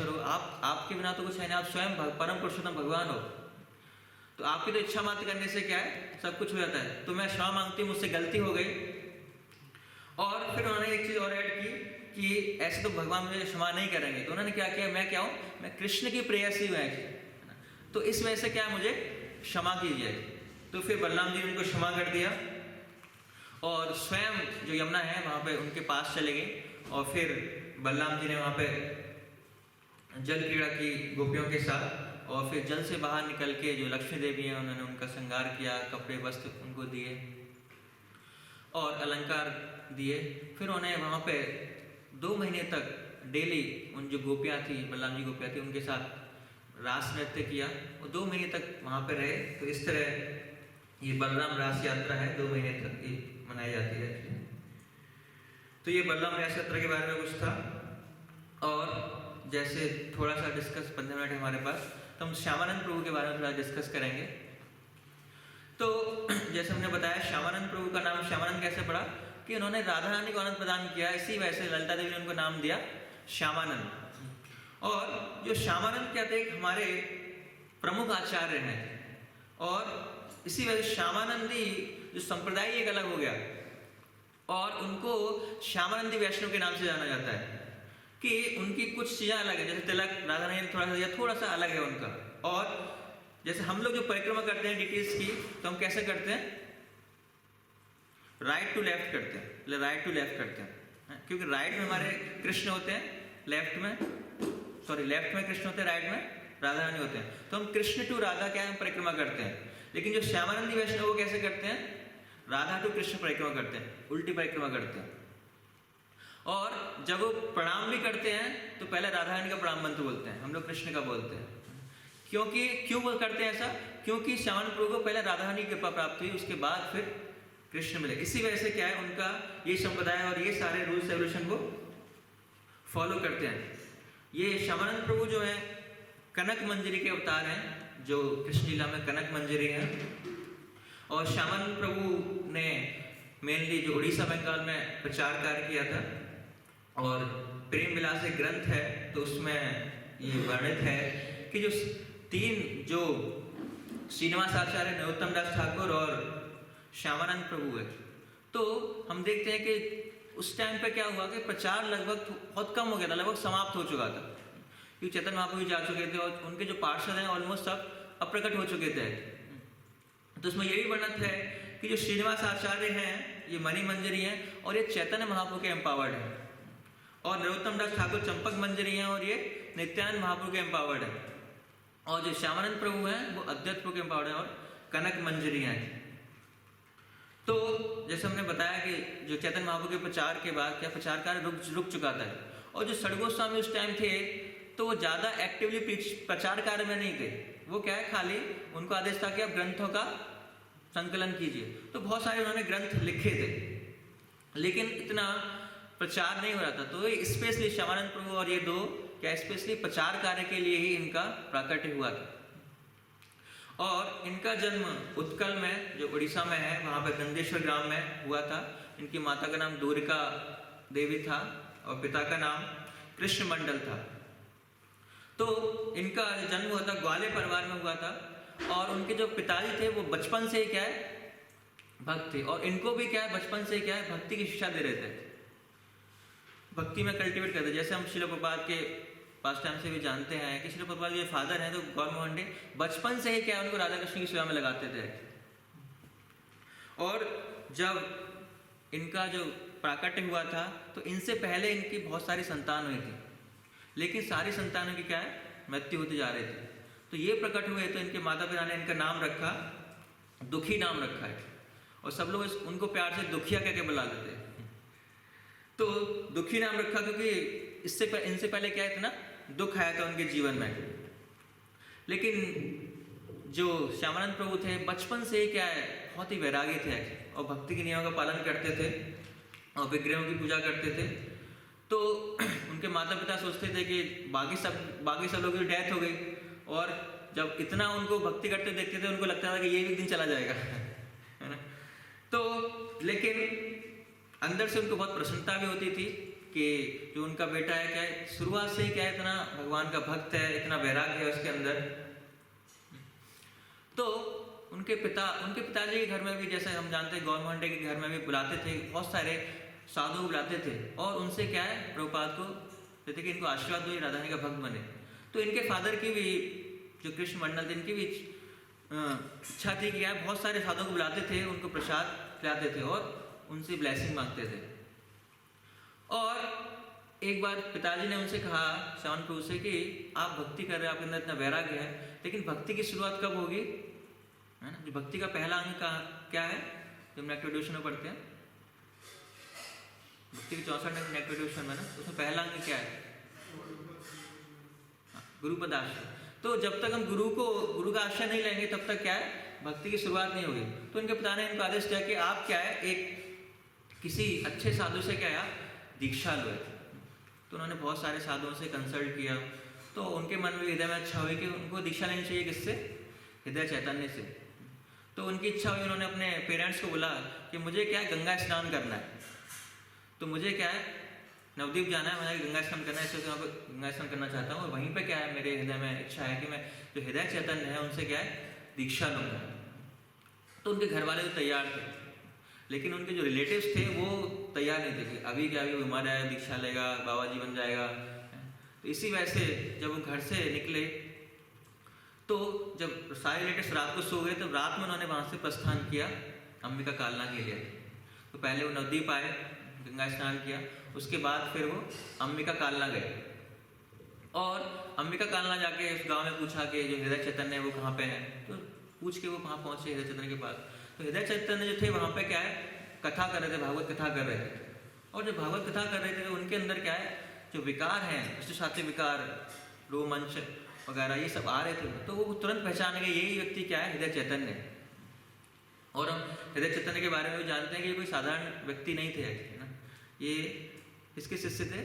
हो, आपके बिना तो कुछ है नहीं, आप स्वयं परम पुरुषोत्तम भगवान हो, तो आपकी तो इच्छा मात्र करने से क्या है सब कुछ हो जाता है। तो मैं क्षमा मांगती हूँ, मुझसे गलती हो गई। और फिर उन्होंने एक चीज और ऐड की कि ऐसे तो भगवान मुझे क्षमा नहीं करेंगे। तो उन्होंने क्या किया, मैं क्या हूँ, मैं कृष्ण की प्रेयसी हूँ, तो इस वजह से क्या मुझे क्षमा कीजिए। तो फिर बलराम जी ने उनको क्षमा कर दिया और स्वयं जो यमुना है वहाँ पे उनके पास चले गए। और फिर बलराम जी ने वहाँ पे जल क्रीड़ा की गोपियों के साथ, और फिर जल से बाहर निकल के जो लक्ष्मी देवी हैं उन्होंने उनका श्रृंगार किया, कपड़े वस्त्र उनको दिए और अलंकार दिए। फिर उन्हें वहाँ पे 2 महीने तक डेली उन जो गोपियाँ थी, बलराम जी गोपियाँ थी, उनके साथ रास नृत्य किया और 2 महीने तक वहाँ पे रहे। तो इस तरह ये बलराम रास यात्रा है 2 महीने तक ये मनाई जाती है। तो ये बलराम रास यात्रा के बारे में कुछ था। और जैसे थोड़ा सा डिस्कस 15 मिनट है हमारे पास, तो हम श्यामानंद प्रभु के बारे में थोड़ा डिस्कस करेंगे। तो जैसे हमने बताया श्यामानंद प्रभु का नाम श्यामानंद कैसे पड़ा कि उन्होंने राधा रानी को आनंद प्रदान किया, इसी वजह से ललिता देवी ने उनको नाम दिया श्यामानंद। और जो श्यामानंद कहते हैं हमारे प्रमुख आचार्य हैं और इसी वजह से श्यामानंदी जो संप्रदाय एक अलग हो गया और उनको श्यामानंदी वैष्णव के नाम से जाना जाता है कि उनकी कुछ चीज़ें अलग है। जैसे तिलक राधा रानी थोड़ा सा अलग है उनका। और जैसे हम लोग जो परिक्रमा करते हैं डिटेल्स की, तो हम कैसे करते हैं, राइट टू लेफ्ट करते हैं, राइट टू लेफ्ट करते हैं, क्योंकि राइट में हमारे कृष्ण होते हैं, लेफ्ट में कृष्ण होते हैं, राइट में राधा रानी होते हैं। तो हम कृष्ण टू राधा क्या है, हम परिक्रमा करते हैं। लेकिन जो श्यामानंदी वैष्णव वो कैसे करते हैं, राधा टू कृष्ण परिक्रमा करते हैं, उल्टी परिक्रमा करते हैं। और जब वो प्रणाम भी करते हैं तो पहले राधा रानी का प्रणाम मंत्र बोलते हैं, हम लोग कृष्ण का बोलते हैं। क्यों वो करते हैं ऐसा, क्योंकि श्यामानंद प्रभु को पहले राधा रानी की कृपा प्राप्त हुई, उसके बाद फिर कृष्ण मिले। इसी वजह से क्या है, उनका ये संप्रदाय और ये सारे रूल्स रेगुलेशन को फॉलो करते हैं। ये श्यामानंद प्रभु जो है कनक मंजरी के अवतार हैं, जो कृष्ण लीला में कनक मंजरी है। और श्यामानंद प्रभु ने मेनली जो उड़ीसा बंगाल में प्रचार कार्य किया था, और प्रेम विलास एक ग्रंथ है तो उसमें ये वर्णित है कि जो तीन जो श्रीनिवास आचार्य, नरोत्तम दास ठाकुर और श्यामानंद प्रभु है, तो हम देखते हैं कि उस टाइम पे क्या हुआ कि प्रचार लगभग बहुत कम हो गया था, लगभग समाप्त हो चुका था, क्योंकि चैतन्य महाप्रभु जा चुके थे और उनके जो पार्षद हैं ऑलमोस्ट सब अप्रकट हो चुके थे। तो उसमें ये भी वर्णित है कि जो श्रीनिवास आचार्य हैं ये मणि मंजरी हैं और ये चैतन्य महाप्रभु के एम्पावर्ड हैं, और नरोत्तम दास ठाकुर चंपक मंजरी हैं और ये नित्यानंद महाप्रभु के एम्पावर्ड हैं, और जो श्यामानंद प्रभु हैं वो अद्वैत प्रभु के एम्पावर्ड हैं और कनक मंजरी हैं। तो जैसे हमने बताया कि जो चैतन्य महाप्रभु के प्रचार के बाद क्या प्रचार कार्य रुक चुका था, और जो सड़गोस्वामी उस टाइम थे तो वो ज़्यादा एक्टिवली प्रचार कार्य में नहीं थे। वो क्या है, खाली उनको आदेश था कि आप ग्रंथों का संकलन कीजिए, तो बहुत सारे उन्होंने ग्रंथ लिखे थे, लेकिन इतना प्रचार नहीं हो रहा था। तो स्पेशली श्यामानंद प्रभु और ये दो क्या स्पेशली प्रचार कार्य के लिए ही इनका प्राकट्य हुआ था। और इनका जन्म उत्कल में जो उड़ीसा में है वहाँ पर गंदेश्वर ग्राम में हुआ था। इनकी माता का नाम दूरिका देवी था और पिता का नाम कृष्ण मंडल था। तो इनका जन्म हुआ था ग्वाले परिवार में हुआ था, और उनके जो पिताजी थे वो बचपन से ही क्या है भक्त थे, और इनको भी क्या है बचपन से ही क्या है भक्ति की शिक्षा दे रहे थे, भक्ति में कल्टिवेट करते। जैसे हम श्रील प्रभुपाद के पास टाइम से भी जानते हैं कि श्रील प्रभुपाद के फादर हैं तो गौर मोहन डे बचपन से ही क्या है उनको राधा कृष्ण की सेवा में लगाते थे। और जब इनका जो प्राकट्य हुआ था तो इनसे पहले इनकी बहुत सारी संतान हुई थी, लेकिन सारी संतानों की क्या है मृत्यु होती जा रही थी। तो ये प्रकट हुए तो इनके माता पिता ने इनका नाम रखा, दुखी नाम रखा है, और सब लोग उनको प्यार से दुखिया कहकर बुलाते थे। तो दुखी नाम रखा क्योंकि इनसे पहले क्या है ना दुख आया था उनके जीवन में। लेकिन जो श्यामानंद प्रभु थे बचपन से ही क्या है बहुत ही वैरागी थे और भक्ति के नियमों का पालन करते थे और विग्रहों की पूजा करते थे। तो उनके माता पिता सोचते थे कि बाकी सब लोगों की डेथ हो गई, और जब इतना उनको भक्ति करते देखते थे उनको लगता था कि ये भी दिन चला जाएगा है ना। तो लेकिन अंदर से उनको बहुत प्रसन्नता भी होती थी कि जो उनका बेटा है क्या है शुरुआत से ही क्या है इतना भगवान का भक्त है, इतना वैराग्य है उसके अंदर। तो उनके पिताजी के घर में भी जैसे हम जानते हैं गौर मोहन डे के घर में भी बुलाते थे, बहुत सारे साधु बुलाते थे और उनसे क्या है प्रभुपाद को कहते कि इनको आशीर्वाद दो राधा रानी का भक्त बने। तो इनके फादर की भी जो कृष्ण मंडल थे इनकी भी इच्छा थी कि यार बहुत सारे साधुओं को बुलाते थे, उनको प्रसाद खिलाते थे और उनसे ब्लेसिंग मांगते थे। और एक बार पिताजी ने उनसे कहा श्यामानंद प्रभु से कि आप भक्ति कर रहे हैं, आपके अंदर इतना वैराग्य है, लेकिन भक्ति की शुरुआत कब होगी, है ना। जो भक्ति का पहला अंग का क्या है जो हम नेक्टोड्यूशन में पढ़ते हैं, भक्ति के 64 नेक्टोड्यूशन में ना, उसमें पहला अंग क्या है गुरुपद आश्रय। तो जब तक हम गुरु का आश्रय नहीं लेंगे तब तक क्या है भक्ति की शुरुआत नहीं होगी। तो इनके पिता ने इनको आदेश दिया कि आप क्या है एक किसी अच्छे साधु से क्या है दीक्षा लो। तो उन्होंने बहुत सारे साधुओं से कंसल्ट किया, तो उनके मन में हृदय में अच्छा हुई कि उनको दीक्षा लेनी चाहिए किससे, हृदय चैतन्य से। तो उनकी इच्छा हुई, उन्होंने अपने पेरेंट्स को बोला कि मुझे क्या है गंगा स्नान करना है, तो मुझे क्या है नवद्वीप जाना है, मुझे गंगा स्नान करना है, इसलिए वहाँ पर गंगा स्नान करना चाहता हूँ। और वहीं पे क्या है मेरे हृदय में इच्छा है कि मैं जो हृदय चैतन्य है उनसे क्या है दीक्षा लूँगा। तो उनके घर वाले तो तैयार थे, लेकिन उनके जो रिलेटिव्स थे वो तैयार नहीं थे कि अभी क्या अभी बीमार है दीक्षा लेगा बाबा जी बन जाएगा। तो इसी वजह से जब वो घर से निकले तो जब सारे रिलेटिव्स रात को सो गए तो रात में उन्होंने वहाँ से प्रस्थान किया अंबिका कालना के लिए। तो पहले वो नवद्वीप आए, गंगा स्नान किया, उसके बाद फिर वो अंबिका कालना गए। और अंबिका कालना जाके उस गांव में पूछा कि जो हृदय चैतन्य है वो कहाँ पे है। तो पूछ के वो कहाँ पहुँचे हृदय चैतन्य के पास। तो हृदय चैतन्य जो थे वहाँ पे क्या है, कथा कर रहे थे, भागवत कथा कर रहे थे। और जब भागवत कथा कर रहे थे तो उनके अंदर क्या है, जो विकार हैं, सात्विक विकार, रोमांच वगैरह ये सब आ रहे थे। तो वो तुरंत पहचान गए यही व्यक्ति क्या है, हृदय चैतन्य। और हम हृदय चैतन्य के बारे में भी जानते हैं कि ये कोई साधारण व्यक्ति नहीं थे, है ना। ये किसके शिष्य थे,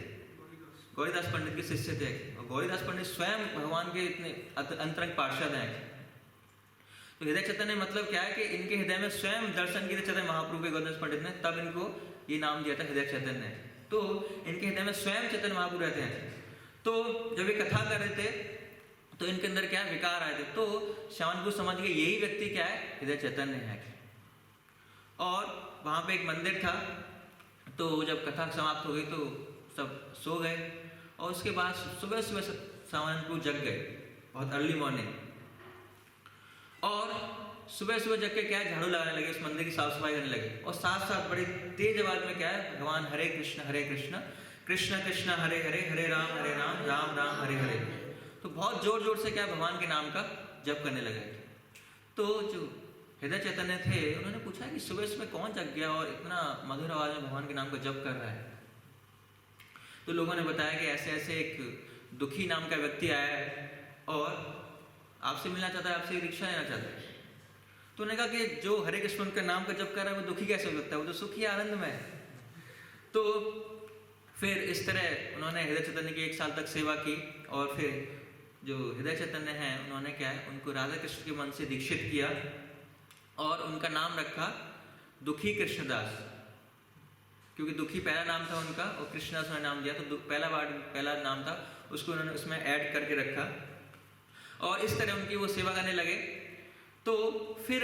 गौरीदास पंडित के शिष्य थे। और गौरीदास पंडित स्वयं भगवान के इतने अंतरंग पार्षद हैं। तो हृदय चैतन्य मतलब क्या है कि इनके हृदय में स्वयं दर्शन किए चैतन्य महाप्रभु के गौरीदास पंडित ने, तब इनको ये नाम दिया था हृदय चैतन्य। तो इनके हृदय में स्वयं चैतन्य महाप्रभु रहते हैं। तो जब ये कथा कर रहे थे तो इनके अंदर क्या विकार आए थे। तो श्यामन प्रभु समझ गए यही व्यक्ति क्या है, हृदय चैतन्य है। और वहाँ पे एक मंदिर था। तो जब कथा समाप्त हो गई तो सब सो गए। और उसके बाद सुबह सुबह श्यामन प्रभु जग गए, बहुत अर्ली मॉर्निंग। और सुबह सुबह जग के क्या है, झाड़ू लगाने लगे, उस मंदिर की साफ सफाई करने लगे। और साथ साथ बड़ी तेज आवाज में क्या है, भगवान हरे कृष्ण कृष्ण कृष्ण हरे हरे, हरे राम राम राम हरे हरे। तो बहुत जोर जोर से क्या भगवान के नाम का जप करने लगे। तो जो हृदय चैतन्य थे उन्होंने पूछा कि सुबह सुबह कौन जग गया और इतना मधुर आवाज में भगवान के नाम का जप कर रहा है। तो लोगों ने बताया कि ऐसे ऐसे एक दुखी नाम का व्यक्ति आया है और आपसे मिलना चाहता है, आपसे दीक्षा लेना चाहता है। तो उन्होंने कहा कि जो हरे कृष्ण का नाम का जप कर रहा है वो दुखी कैसे हो सकता है, वो तो सुखी आनंद में है। तो फिर इस तरह उन्होंने हृदय चैतन्य की 1 साल तक सेवा की। और फिर जो हृदय चैतन्य हैं उन्होंने क्या है, उनको राधा कृष्ण के मन से दीक्षित किया और उनका नाम रखा दुखी कृष्णदास, क्योंकि दुखी पहला नाम था उनका और कृष्णदास उन्होंने नाम दिया। तो पहला नाम था उसको उन्होंने उसमें ऐड करके रखा। और इस तरह उनकी वो सेवा करने लगे। तो फिर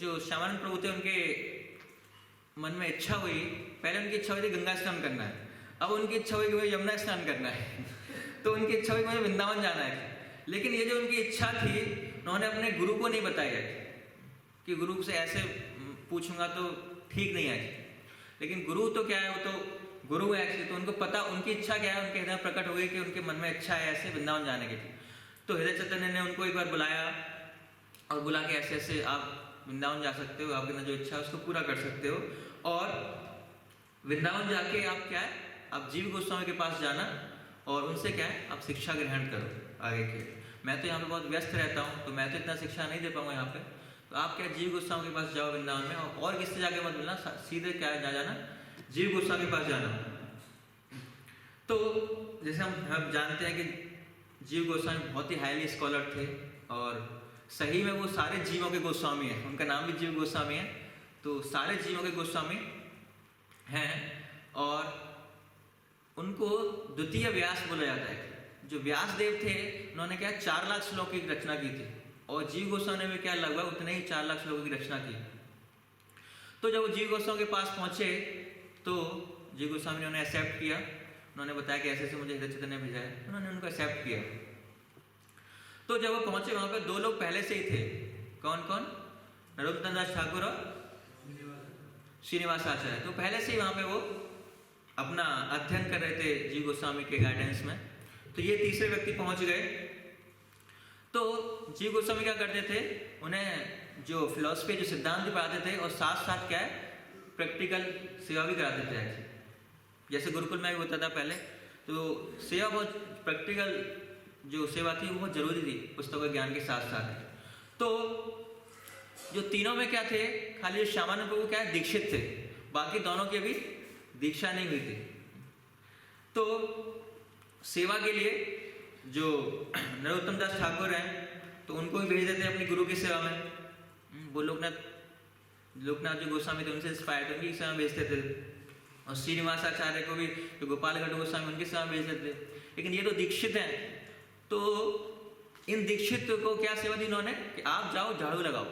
जो श्यामानंद प्रभु थे उनके मन में इच्छा हुई, पहले उनकी इच्छा हुई थी गंगा स्नान करना है, अब उनकी इच्छा हुई कि मुझे यमुना स्नान करना है। तो उनकी इच्छा हुई कि मुझे वृंदावन जाना है। लेकिन ये जो उनकी इच्छा थी उन्होंने अपने गुरु को नहीं बताया कि गुरु से ऐसे पूछूंगा तो ठीक नहीं है। लेकिन गुरु तो क्या है, वो तो गुरु है एक्चुअली। तो उनको पता उनकी इच्छा क्या है, उनके हृदय प्रकट हो गई कि उनके मन में इच्छा है ऐसे वृंदावन जाने की। तो हृदय चैतन्य ने उनको एक बार बुलाया और बुला के ऐसे ऐसे आप वृंदावन जा सकते हो, आपके अंदर जो इच्छा है उसको पूरा कर सकते हो। और वृंदावन जाके आप क्या है, आप जीव गोस्वामी के पास जाना और उनसे क्या है, आप शिक्षा ग्रहण करो आगे के। मैं तो यहाँ पे बहुत व्यस्त रहता हूँ तो मैं तो इतना शिक्षा नहीं दे पाऊंगा यहाँ पे। तो आप क्या जीव गोस्वामी के पास जाओ वृंदावन में, और किससे जाके मत मिलना, सीधे क्या है जाना, जीव गोस्वामी के पास जाना। तो जैसे हम जानते हैं कि जीव गोस्वामी बहुत ही हाईली स्कॉलर थे और सही में वो सारे जीवों के गोस्वामी हैं। उनका नाम भी जीव गोस्वामी है। तो सारे जीवों के गोस्वामी हैं और उनको द्वितीय व्यास बोला जाता है। जो व्यास देव थे उन्होंने क्या 4 लाख श्लोक की रचना की थी और जीव गोस्वामी ने भी क्या लगभग उतने ही 4 लाख श्लोकों की रचना की। तो जब वो जीव गोस्वामी के पास पहुंचे तो जीव गोस्वामी ने उन्हें एक्सेप्ट किया। उन्होंने बताया कि ऐसे ऐसे मुझे हृदय चैतन्य भेजा है, उन्होंने उनको एक्सेप्ट किया। तो जब वो पहुंचे वहां पे 2 लोग पहले से ही थे। कौन कौन, नरोत्तम दास ठाकुर और श्रीनिवास आचार्य। तो पहले से ही वहां पे वो अपना अध्ययन कर रहे थे जीव गोस्वामी के गाइडेंस में। तो ये तीसरे व्यक्ति पहुंच गए। तो जीव गोस्वामी क्या करते थे, उन्हें जो फिलॉसफी जो सिद्धांत पढ़ाते थे और साथ साथ क्या है प्रैक्टिकल सेवा भी कराते थे। जैसे गुरुकुल में भी होता था पहले, तो सेवा बहुत प्रैक्टिकल जो सेवा थी वो बहुत जरूरी थी पुस्तकों ज्ञान के साथ साथ। तो जो तीनों में क्या थे, खाली श्यामानंद प्रभु क्या है दीक्षित थे, बाकी दोनों की अभी दीक्षा नहीं हुई थी। तो सेवा के लिए जो नरोत्तम दास ठाकुर हैं तो उनको भी भेज देते अपनी गुरु की सेवा में। वो लोकनाथ जो गोस्वामी थे उनसे इंस्पायर थे, उनकी सेवा में भेजते थे। और श्रीनिवास आचार्य को भी जो गोपाल गढ़ गोस्वामी उनकी सेवा में भेजते थे। लेकिन ये तो दीक्षित हैं, तो इन दीक्षित को क्या सेवा दी उन्होंने कि आप जाओ झाड़ू लगाओ।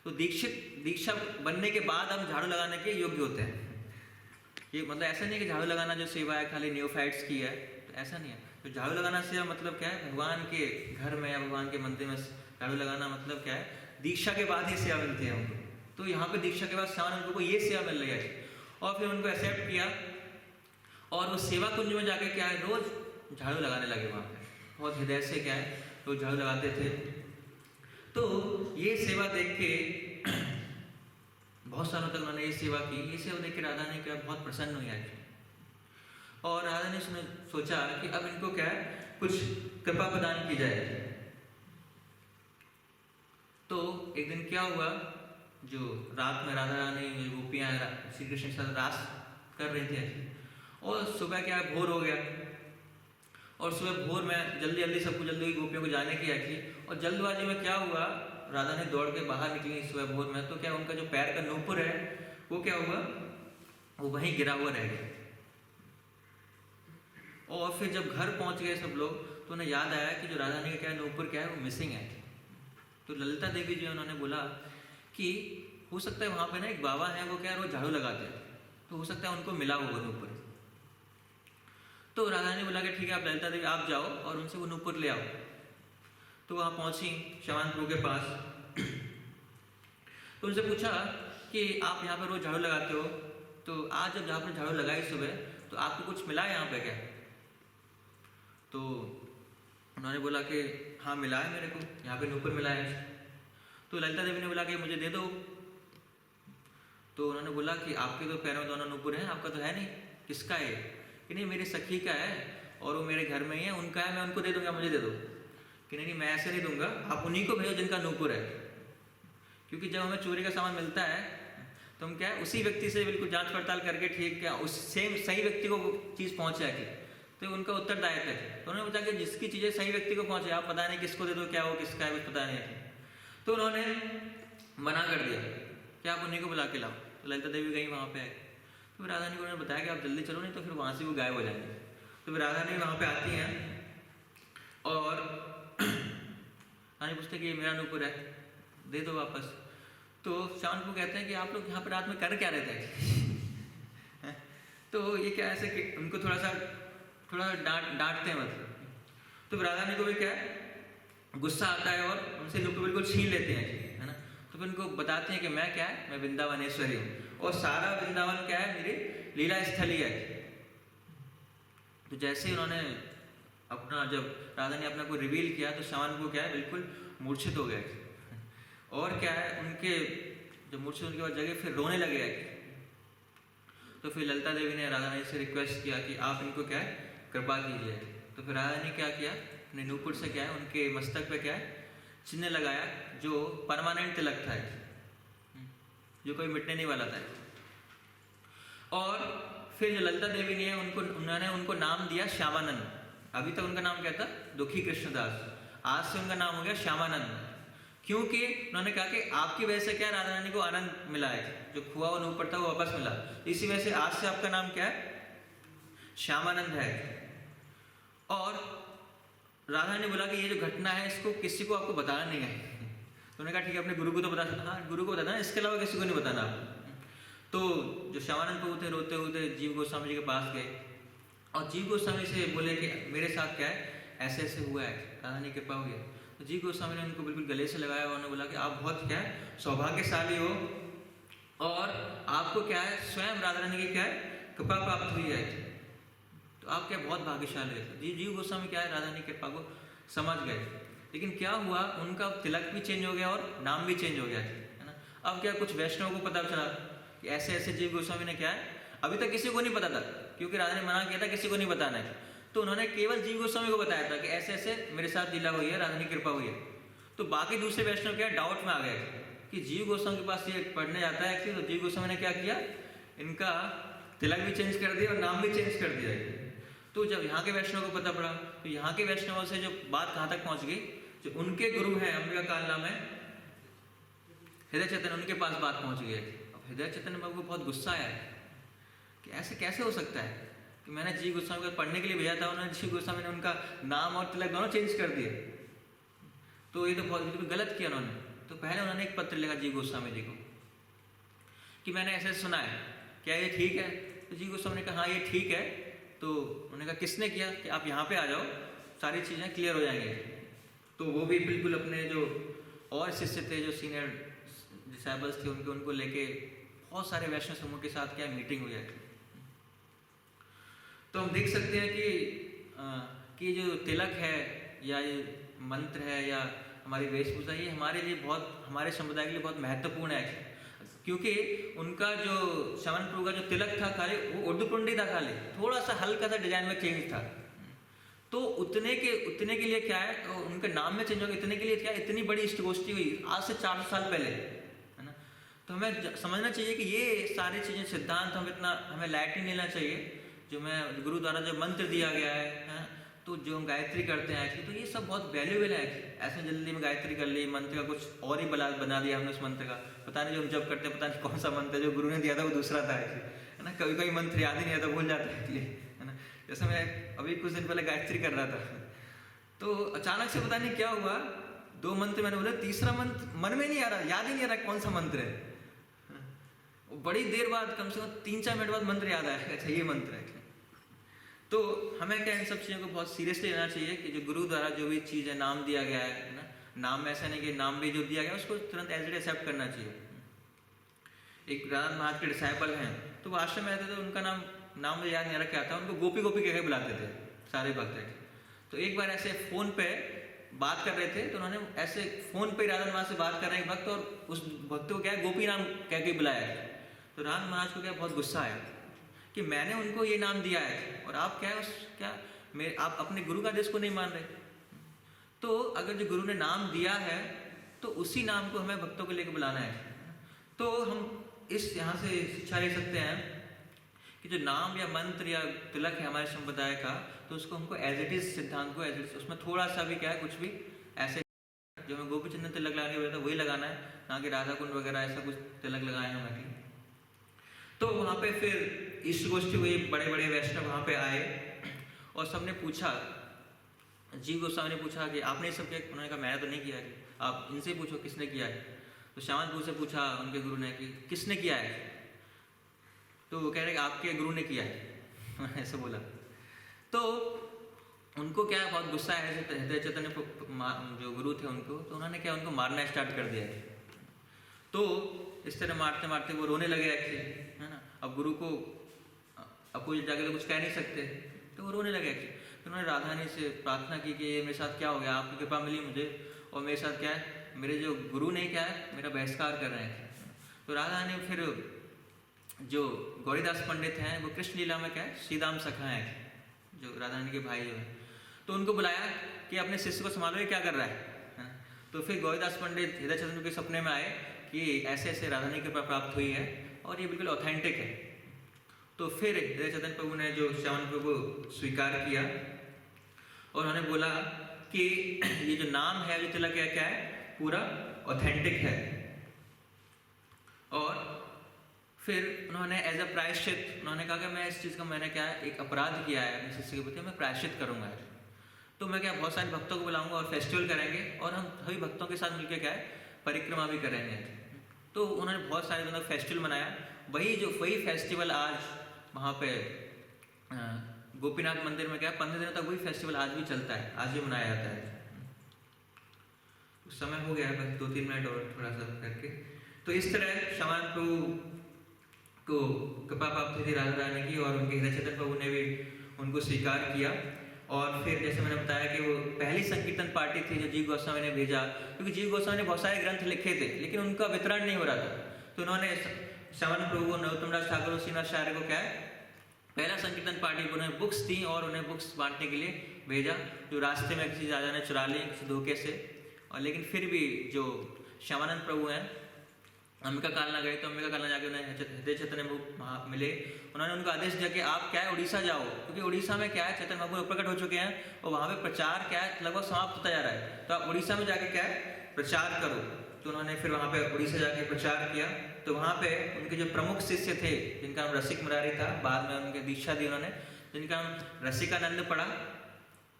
तो दीक्षा बनने के बाद हम झाड़ू लगाने के योग्य होते हैं। ये मतलब ऐसा नहीं है कि झाड़ू लगाना जो सेवा है खाली न्यूफाइट्स की है, तो ऐसा नहीं है। तो झाड़ू लगाना सेवा मतलब क्या है, भगवान के घर में या भगवान के मंदिर में झाड़ू लगाना मतलब क्या है, दीक्षा के बाद ही सेवा मिलती है उनको। तो यहाँ पे दीक्षा के बाद श्यामानंद को ये सेवा मिल रही है। और फिर उनको एक्सेप्ट किया और वो सेवा कुंज में जाके क्या है रोज झाड़ू लगाने लगे वहाँ पे, बहुत हृदय से क्या है वो झाड़ू लगाते थे। तो ये सेवा देख के बहुत सालों तक उन्होंने ये सेवा की। ये सेवा देख के राधा ने क्या बहुत प्रसन्न हुई आज, और राधा ने सोचा कि अब इनको क्या है कुछ कृपा प्रदान की जाए। तो एक दिन क्या हुआ, जो रात में राधा रानी गोपियाँ श्री कृष्ण के साथ रास कर रही थी, और सुबह क्या भोर हो गया, और सुबह भोर में जल्दी जल्दी सबको जल्दी गोपियों को जाने की आई थी, और जल्दबाजी में क्या हुआ, राधा ने दौड़ के बाहर निकली सुबह भोर में, तो क्या उनका जो पैर का नूपुर है वो क्या हुआ, वो वहीं गिरा हुआ रह गया। और फिर जब घर पहुंच गए सब लोग, तो उन्हें याद आया कि जो राधा रानी का क्या नूपुर क्या है वो मिसिंग है। तो ललिता देवी जी उन्होंने बोला कि हो सकता है वहाँ पे ना एक बाबा है, वो क्या है रोज झाड़ू लगाते हैं, तो हो सकता है उनको मिला होगा नूपुर। तो राधा ने बोला कि ठीक है आप ललिता देवी आप जाओ और उनसे वो नूपुर ले आओ। तो वहाँ पहुँची श्यामान प्रभु के पास, तो उनसे पूछा कि आप यहाँ पर रोज झाड़ू लगाते हो, तो आज जब आपने झाड़ू लगाई सुबह तो आपको कुछ मिला है यहाँ पे क्या? तो उन्होंने बोला कि हाँ मिला है मेरे को, यहाँ पे नूपुर मिला है। तो ललिता देवी ने बोला कि मुझे दे दो। तो उन्होंने बोला कि आपके तो पैरों में दोनों नूपुर हैं, आपका तो है नहीं, किसका है? कि नहीं मेरी सखी का है और वो मेरे घर में ही है, उनका है, मैं उनको दे दूंगा, मुझे दे दो। कि नहीं मैं ऐसे नहीं दूंगा, आप उन्हीं को भेजो जिनका नूपुर है। क्योंकि जब हमें चोरी का सामान मिलता है तो हम क्या है उसी व्यक्ति से बिल्कुल जांच पड़ताल करके ठीक क्या उस सेम सही व्यक्ति को चीज़ पहुँच जाएगी, तो उनका उत्तरदायित्व है। तो उन्होंने बताया कि जिसकी चीज़ें सही व्यक्ति को पहुँचे, आप पता नहीं किसको दे दो, क्या हो किसका है कुछ पता नहीं है। तो उन्होंने मना कर दिया कि आप उन्हीं को बुला के लाओ। तो ललिता देवी गई वहाँ पे, तो फिर राधा ने उन्होंने बताया कि आप जल्दी चलो नहीं तो फिर वहाँ से वो गायब हो जाएंगे। तो फिर राधा ने वहाँ पे आती हैं और रानी पूछते कि मेरा नूपुर है, दे दो वापस। तो श्याम को कहते हैं कि आप लोग यहाँ पर रात में कर क्या रहते हैं? तो ये क्या ऐसे कि उनको थोड़ा डांटते हैं मतलब। तो फिर राधा ने को भी क्या है गुस्सा आता है और उनसे नूपुर बिल्कुल छीन लेते हैं, है ना। तो फिर उनको बताते हैं कि मैं क्या है, मैं वृंदावनेश्वरी हूँ और सारा वृंदावन क्या है मेरी लीला स्थली है। तो जैसे ही उन्होंने अपना जब राधा ने अपना को रिवील किया तो श्याम को क्या है बिल्कुल मूर्छित हो गए, और क्या है उनके जब मूर्छित होने के बाद जगह फिर रोने लगे। तो फिर ललिता देवी ने राधा रानी से रिक्वेस्ट किया कि आप इनको क्या है कृपा कीजिए। तो फिर राधा ने क्या किया, अपने नूपुर से क्या है उनके मस्तक पे क्या है चिन्ह लगाया, जो परमानेंट तिलक था, जो कोई मिटने नहीं वाला था। और फिर जो ललिता देवी ने उन्होंने उनको नाम दिया श्यामानंद। अभी तक उनका नाम क्या था, दुखी कृष्णदास, आज से उनका नाम हो गया श्यामानंद। क्योंकि उन्होंने कहा कि आपकी वजह से क्या राधा रानी को आनंद मिला है, जो खुआ हुआ नूपुर था वो वापस मिला, इसी वजह से आज से आपका नाम क्या है श्यामानंद है। और राधा ने बोला कि ये जो घटना है इसको किसी को आपको बताना नहीं है। तो उन्होंने कहा ठीक है अपने गुरु को तो बता सकता, हाँ गुरु को बताना, इसके अलावा किसी को नहीं बताना। तो जो श्यामानंद प्रभु थे रोते हुए जीव गोस्वामी जी के पास गए और जीव गोस्वामी से बोले कि मेरे साथ क्या है ऐसे ऐसे हुआ है, राधा ने कृपा हुई है। तो जीव गोस्वामी ने उनको बिल्कुल गले से लगाया और उन्होंने बोला कि आप बहुत क्या है सौभाग्यशाली हो और आपको क्या है स्वयं राधा रानी की क्या है कृपा प्राप्त हुई है, तो आप क्या बहुत भाग्यशाली है। जीव गोस्वामी क्या है राधा रानी की कृपा को समझ गए। लेकिन क्या हुआ, उनका तिलक भी चेंज हो गया और नाम भी चेंज हो गया, है ना। अब क्या कुछ वैष्णव को पता चला कि ऐसे ऐसे जीव गोस्वामी ने क्या है, अभी तक किसी को नहीं पता था क्योंकि राधा ने मना किया था किसी को नहीं बताना है। तो उन्होंने केवल जीव गोस्वामी को बताया था कि ऐसे ऐसे मेरे साथ लीला हुई है, राधा की कृपा हुई है। तो बाकी दूसरे वैष्णव क्या डाउट में आ गए कि जीव गोस्वामी के पास ये पढ़ने जाता है कि, तो जीव गोस्वामी ने क्या किया, इनका तिलक भी चेंज कर दिया और नाम भी चेंज कर दिया। तो जब यहाँ के वैष्णव को पता पड़ा तो यहाँ के वैष्णवों से जो बात कहाँ तक पहुँच गई, जो उनके गुरु हैं अंबिका काल नाम है हृदय चैतन्य, उनके पास बात पहुँच गई। अब हृदय चैतन्य बाबू को बहुत गुस्सा आया कि ऐसे कैसे हो सकता है कि मैंने जीव गोस्वामी को पढ़ने के लिए भेजा था, उन्होंने जीव गोस्वामी ने उनका नाम और तिलक दोनों चेंज कर दिए, तो ये तो बहुत गलत किया उन्होंने। तो पहले उन्होंने एक पत्र लिखा जीव गोस्वामी जी को कि मैंने ऐसे सुना है, क्या ये ठीक है? तो जीव गोस्वामी ने कहा हाँ ये ठीक है। तो उन्होंने कहा किसने किया, कि आप यहाँ पे आ जाओ सारी चीज़ें क्लियर हो जाएंगी। तो वो भी बिल्कुल अपने जो और शिष्य थे, जो सीनियर डिसाइबल्स थे, उनको लेके बहुत सारे वैष्णव समूह के साथ क्या मीटिंग हुई है। तो हम देख सकते हैं कि कि जो तिलक है या ये मंत्र है या हमारी वेशभूषा, ये हमारे लिए बहुत, हमारे समुदाय के लिए बहुत महत्वपूर्ण है। क्योंकि उनका जो श्रवण प्रभु का जो तिलक था खाली वो उर्दुपुंडी था, खाली थोड़ा सा हल्का सा डिजाइन में चेंज था। तो उतने के लिए क्या है, तो उनके नाम में चेंज हो गया, इतने के लिए क्या, इतनी बड़ी इष्टगोष्ठी हुई आज से 400 साल पहले, है ना। तो हमें समझना चाहिए कि ये सारी चीज़ें, सिद्धांत हमें लाइट नहीं लेना चाहिए। जो मैं गुरु द्वारा जो मंत्र दिया गया है, तो जो हम गायत्री करते हैं एक्चुअली, तो ये सब बहुत वैल्यूबल है। ऐसे जल्दी में गायत्री कर ली, मंत्र का कुछ और ही बना दिया हमने उस मंत्र का, पता नहीं जो हम जब करते हैं पता नहीं कौन सा मंत्र है, जो गुरु ने दिया था वो दूसरा था एक्चुअली, है ना। कभी कभी मंत्र याद ही नहीं आता, भूल जाता है एक्चुअली, है ना। जैसे मैं अभी कुछ दिन पहले गायत्री कर रहा था, तो अचानक से पता नहीं क्या हुआ, 2 मंत्र मैंने बोला, तीसरा मंत्र मन में नहीं आ रहा, याद ही नहीं आ रहा कौन सा मंत्र है। बड़ी देर बाद, कम से कम 3-4 मिनट बाद मंत्र याद आया, अच्छा ये मंत्र है। तो हमें क्या इन सब चीज़ों को बहुत सीरियसली लेना चाहिए कि जो गुरु द्वारा जो भी चीज़ है, नाम दिया गया है ना, नाम में ऐसा नहीं कि नाम भी जो दिया गया है उसको तुरंत एज इट एक्सेप्ट करना चाहिए। एक राधा महाराज के डिसाइपल हैं, तो वो आश्रम में रहते थे, उनका नाम मुझे याद नहीं आ रहा क्या था, उनको गोपी गोपी कह के बुलाते थे सारे भक्त। तो एक बार ऐसे फ़ोन पे बात कर रहे थे, तो उन्होंने ऐसे फ़ोन पे राधा महाराज से बात कर रहे हैं भक्त, और उस भक्त को क्या है गोपी नाम कह के बुलाया। तो राधा महाराज को क्या बहुत गुस्सा आया कि मैंने उनको ये नाम दिया है और आप आप अपने गुरु का आदेश को नहीं मान रहे। तो अगर जो गुरु ने नाम दिया है तो उसी नाम को हमें भक्तों को लेकर बुलाना है। तो हम इस यहाँ से शिक्षा ले सकते हैं कि जो नाम या मंत्र या तिलक है हमारे संप्रदाय का, तो उसको हमको एज इट इज सिद्धांत को एज इट इज, उसमें थोड़ा सा भी क्या है, कुछ भी ऐसे जो हमें गोपी चंदन तिलक लगाने वाला था वही लगाना है, ना कि राधा कुंड वगैरह ऐसा कुछ तिलक लगाए हमें। तो वहाँ पे फिर इष्ट गोष्ठी हुई, बड़े बड़े वैष्णव वहाँ पे आए और सबने पूछा, जीव गोस्वामी ने पूछा कि आपने ये सब किया? उन्होंने कहा मैंने तो नहीं किया है, आप इनसे पूछो किसने किया है। तो श्यामल प्रभु से पूछा उनके गुरु ने कि किसने किया है, तो वो कह रहे कि आपके गुरु ने किया है ऐसे बोला। तो उनको क्या बहुत गुस्सा है हृदय चैतन्य जो गुरु थे उनको, तो उन्होंने क्या उनको मारना स्टार्ट कर दिया है। तो इस तरह मारते मारते वो रोने लगे एक्चुअली, है ना। अब गुरु को अपोजिट जाके तो कुछ कह नहीं सकते, तो वो रोने लगे एक्चुअली। तो उन्होंने राधा रानी से प्रार्थना की कि ये मेरे साथ क्या हो गया, आपकी कृपा मिली मुझे, और मेरे साथ क्या है, मेरे जो गुरु ने क्या है मेरा बहिष्कार कर रहे हैं। तो राधा रानी फिर जो गौरीदास पंडित हैं वो कृष्ण लीला में क्या है श्रीदाम सखा हैं, जो राधा रानी के भाई जो है, तो उनको बुलाया कि अपने शिष्य को संभालो, ये क्या कर रहा है। तो फिर गौरीदास पंडित हृदय चंद्र के सपने में आए कि ऐसे ऐसे राधा रानी की कृपा प्राप्त हुई है और ये बिल्कुल ऑथेंटिक है। तो फिर हृदय चंद्र प्रभु ने जो श्यामन प्रभु स्वीकार किया और उन्होंने बोला कि ये जो नाम है जो तिलक क्या है पूरा ऑथेंटिक है। और फिर उन्होंने एज अ प्रायश्चित उन्होंने कहा कि मैं इस चीज़ का मैंने क्या एक अपराध किया है अपने शिष्य के प्रति, मैं प्रायश्चित करूँगा। तो मैं क्या बहुत सारे भक्तों को बुलाऊंगा और फेस्टिवल करेंगे और हम सभी भक्तों के साथ मिलकर क्या है परिक्रमा भी करेंगे। तो उन्होंने बहुत सारे दिनों फेस्टिवल मनाया। वही फेस्टिवल आज वहाँ पे गोपीनाथ मंदिर में क्या 15 दिनों तक वही फेस्टिवल आज भी चलता है, आज भी मनाया जाता है। उस समय हो गया है बस 2-3 मिनट और थोड़ा सा करके। तो इस तरह श्यामल प्रभु को कृपा प्राप्त थी राधा रानी की और उनके हृदय चैतन्य प्रभु ने भी उनको स्वीकार किया। और फिर जैसे मैंने बताया कि वो पहली संकीर्तन पार्टी थी जो जीव गोस्वामी ने भेजा, क्योंकि जीव गोस्वामी ने बहुत सारे ग्रंथ लिखे थे लेकिन उनका वितरण नहीं हो रहा था। तो उन्होंने श्यामल प्रभु नरोत्तम दास ठाकुर और श्रीनिवासाचार्य को क्या है पहला संकीर्तन पार्टी को उन्हें बुक्स दी और उन्हें बुक्स बांटने के लिए भेजा, जो रास्ते में किसी राजा ने चुरा ली किसी धोखे से। और लेकिन फिर भी जो श्यामानंद प्रभु हैं अंबिका कालना गए, तो अंबिका कालना जाके उन्हें हृदय चैतन्य मिले। उन्होंने उनको आदेश दिया कि आप क्या है उड़ीसा जाओ, क्योंकि उड़ीसा में क्या है चैतन्य महाप्रभु प्रकट हो चुके हैं और वहाँ पे प्रचार क्या है लगभग समाप्त होता जा रहा है, तो आप उड़ीसा में जाके क्या है प्रचार करो। तो उन्होंने फिर वहाँ पे उड़ीसा जाके प्रचार किया। तो वहाँ पे उनके जो प्रमुख शिष्य थे जिनका नाम रसिक मुरारी था, बाद में उनके दीक्षा दी उन्होंने, जिनका नाम रसिकानंद पड़ा।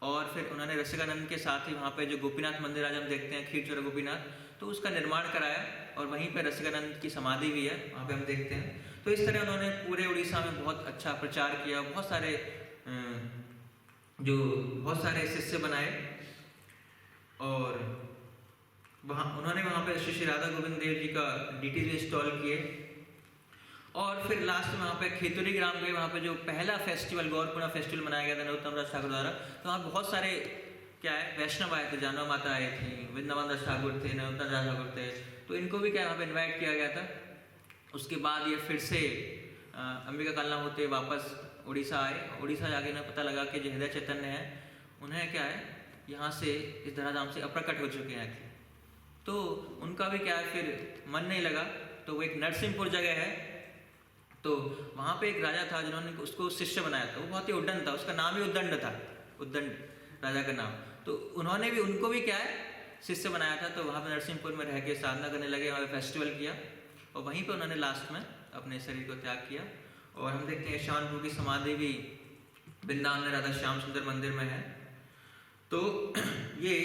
और फिर उन्होंने रसिकानंद के साथ ही वहाँ पे जो गोपीनाथ मंदिर आज हम देखते हैं खीरचोरा गोपीनाथ, तो उसका निर्माण कराया और वहीं पे रसिकानंद की समाधि भी है वहाँ पे हम देखते हैं। तो इस तरह उन्होंने पूरे उड़ीसा में बहुत अच्छा प्रचार किया, बहुत सारे शिष्य बनाए। और उन्होंने वहाँ पे श्री श्री राधा गोविंद देव जी का डीटी भी इंस्टॉल किए। और फिर लास्ट में वहाँ पे खेतुरी ग्राम गए, वहाँ पे जो पहला फेस्टिवल गौरपूर्णा फेस्टिवल मनाया गया था नरोत्तम दास ठाकुर द्वारा। तो वहाँ बहुत सारे क्या है वैष्णव आए थे, जानवा माता आए थी, वृंदावन दास ठाकुर थे, नरोत्तम दास ठाकुर थे, तो इनको भी क्या वहाँ पे इन्वाइट किया गया था। उसके बाद ये फिर से अंबिका कालना होते वापस उड़ीसा आए। उड़ीसा जाके ना पता लगा कि जो हृदय चैतन्य है उन्हें क्या है यहाँ से इस धराधाम से अप्रकट हो चुके हैं। तो उनका भी क्या है फिर मन नहीं लगा, तो वो एक नरसिंहपुर जगह है, तो वहाँ पे एक राजा था जिन्होंने उसको शिष्य बनाया था। वो बहुत ही उद्दंड था, उसका नाम ही उद्दंड था, उद्दंड राजा का नाम। तो उन्होंने भी उनको भी क्या है शिष्य बनाया था। तो वहाँ पे नरसिंहपुर में रह के साधना करने लगे, वहाँ पे फेस्टिवल किया और वहीं पे उन्होंने लास्ट में अपने शरीर को त्याग किया। और हम देखते हैं श्याम प्रभु की समाधि भी वृंदावन में राधा श्याम सुंदर मंदिर में है। तो ये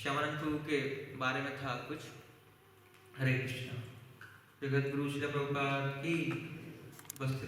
श्यामानंद प्रभु के बारे में था कुछ। हरे कृष्ण। जगत गुरु श्री प्रभुपाद की उपस्थित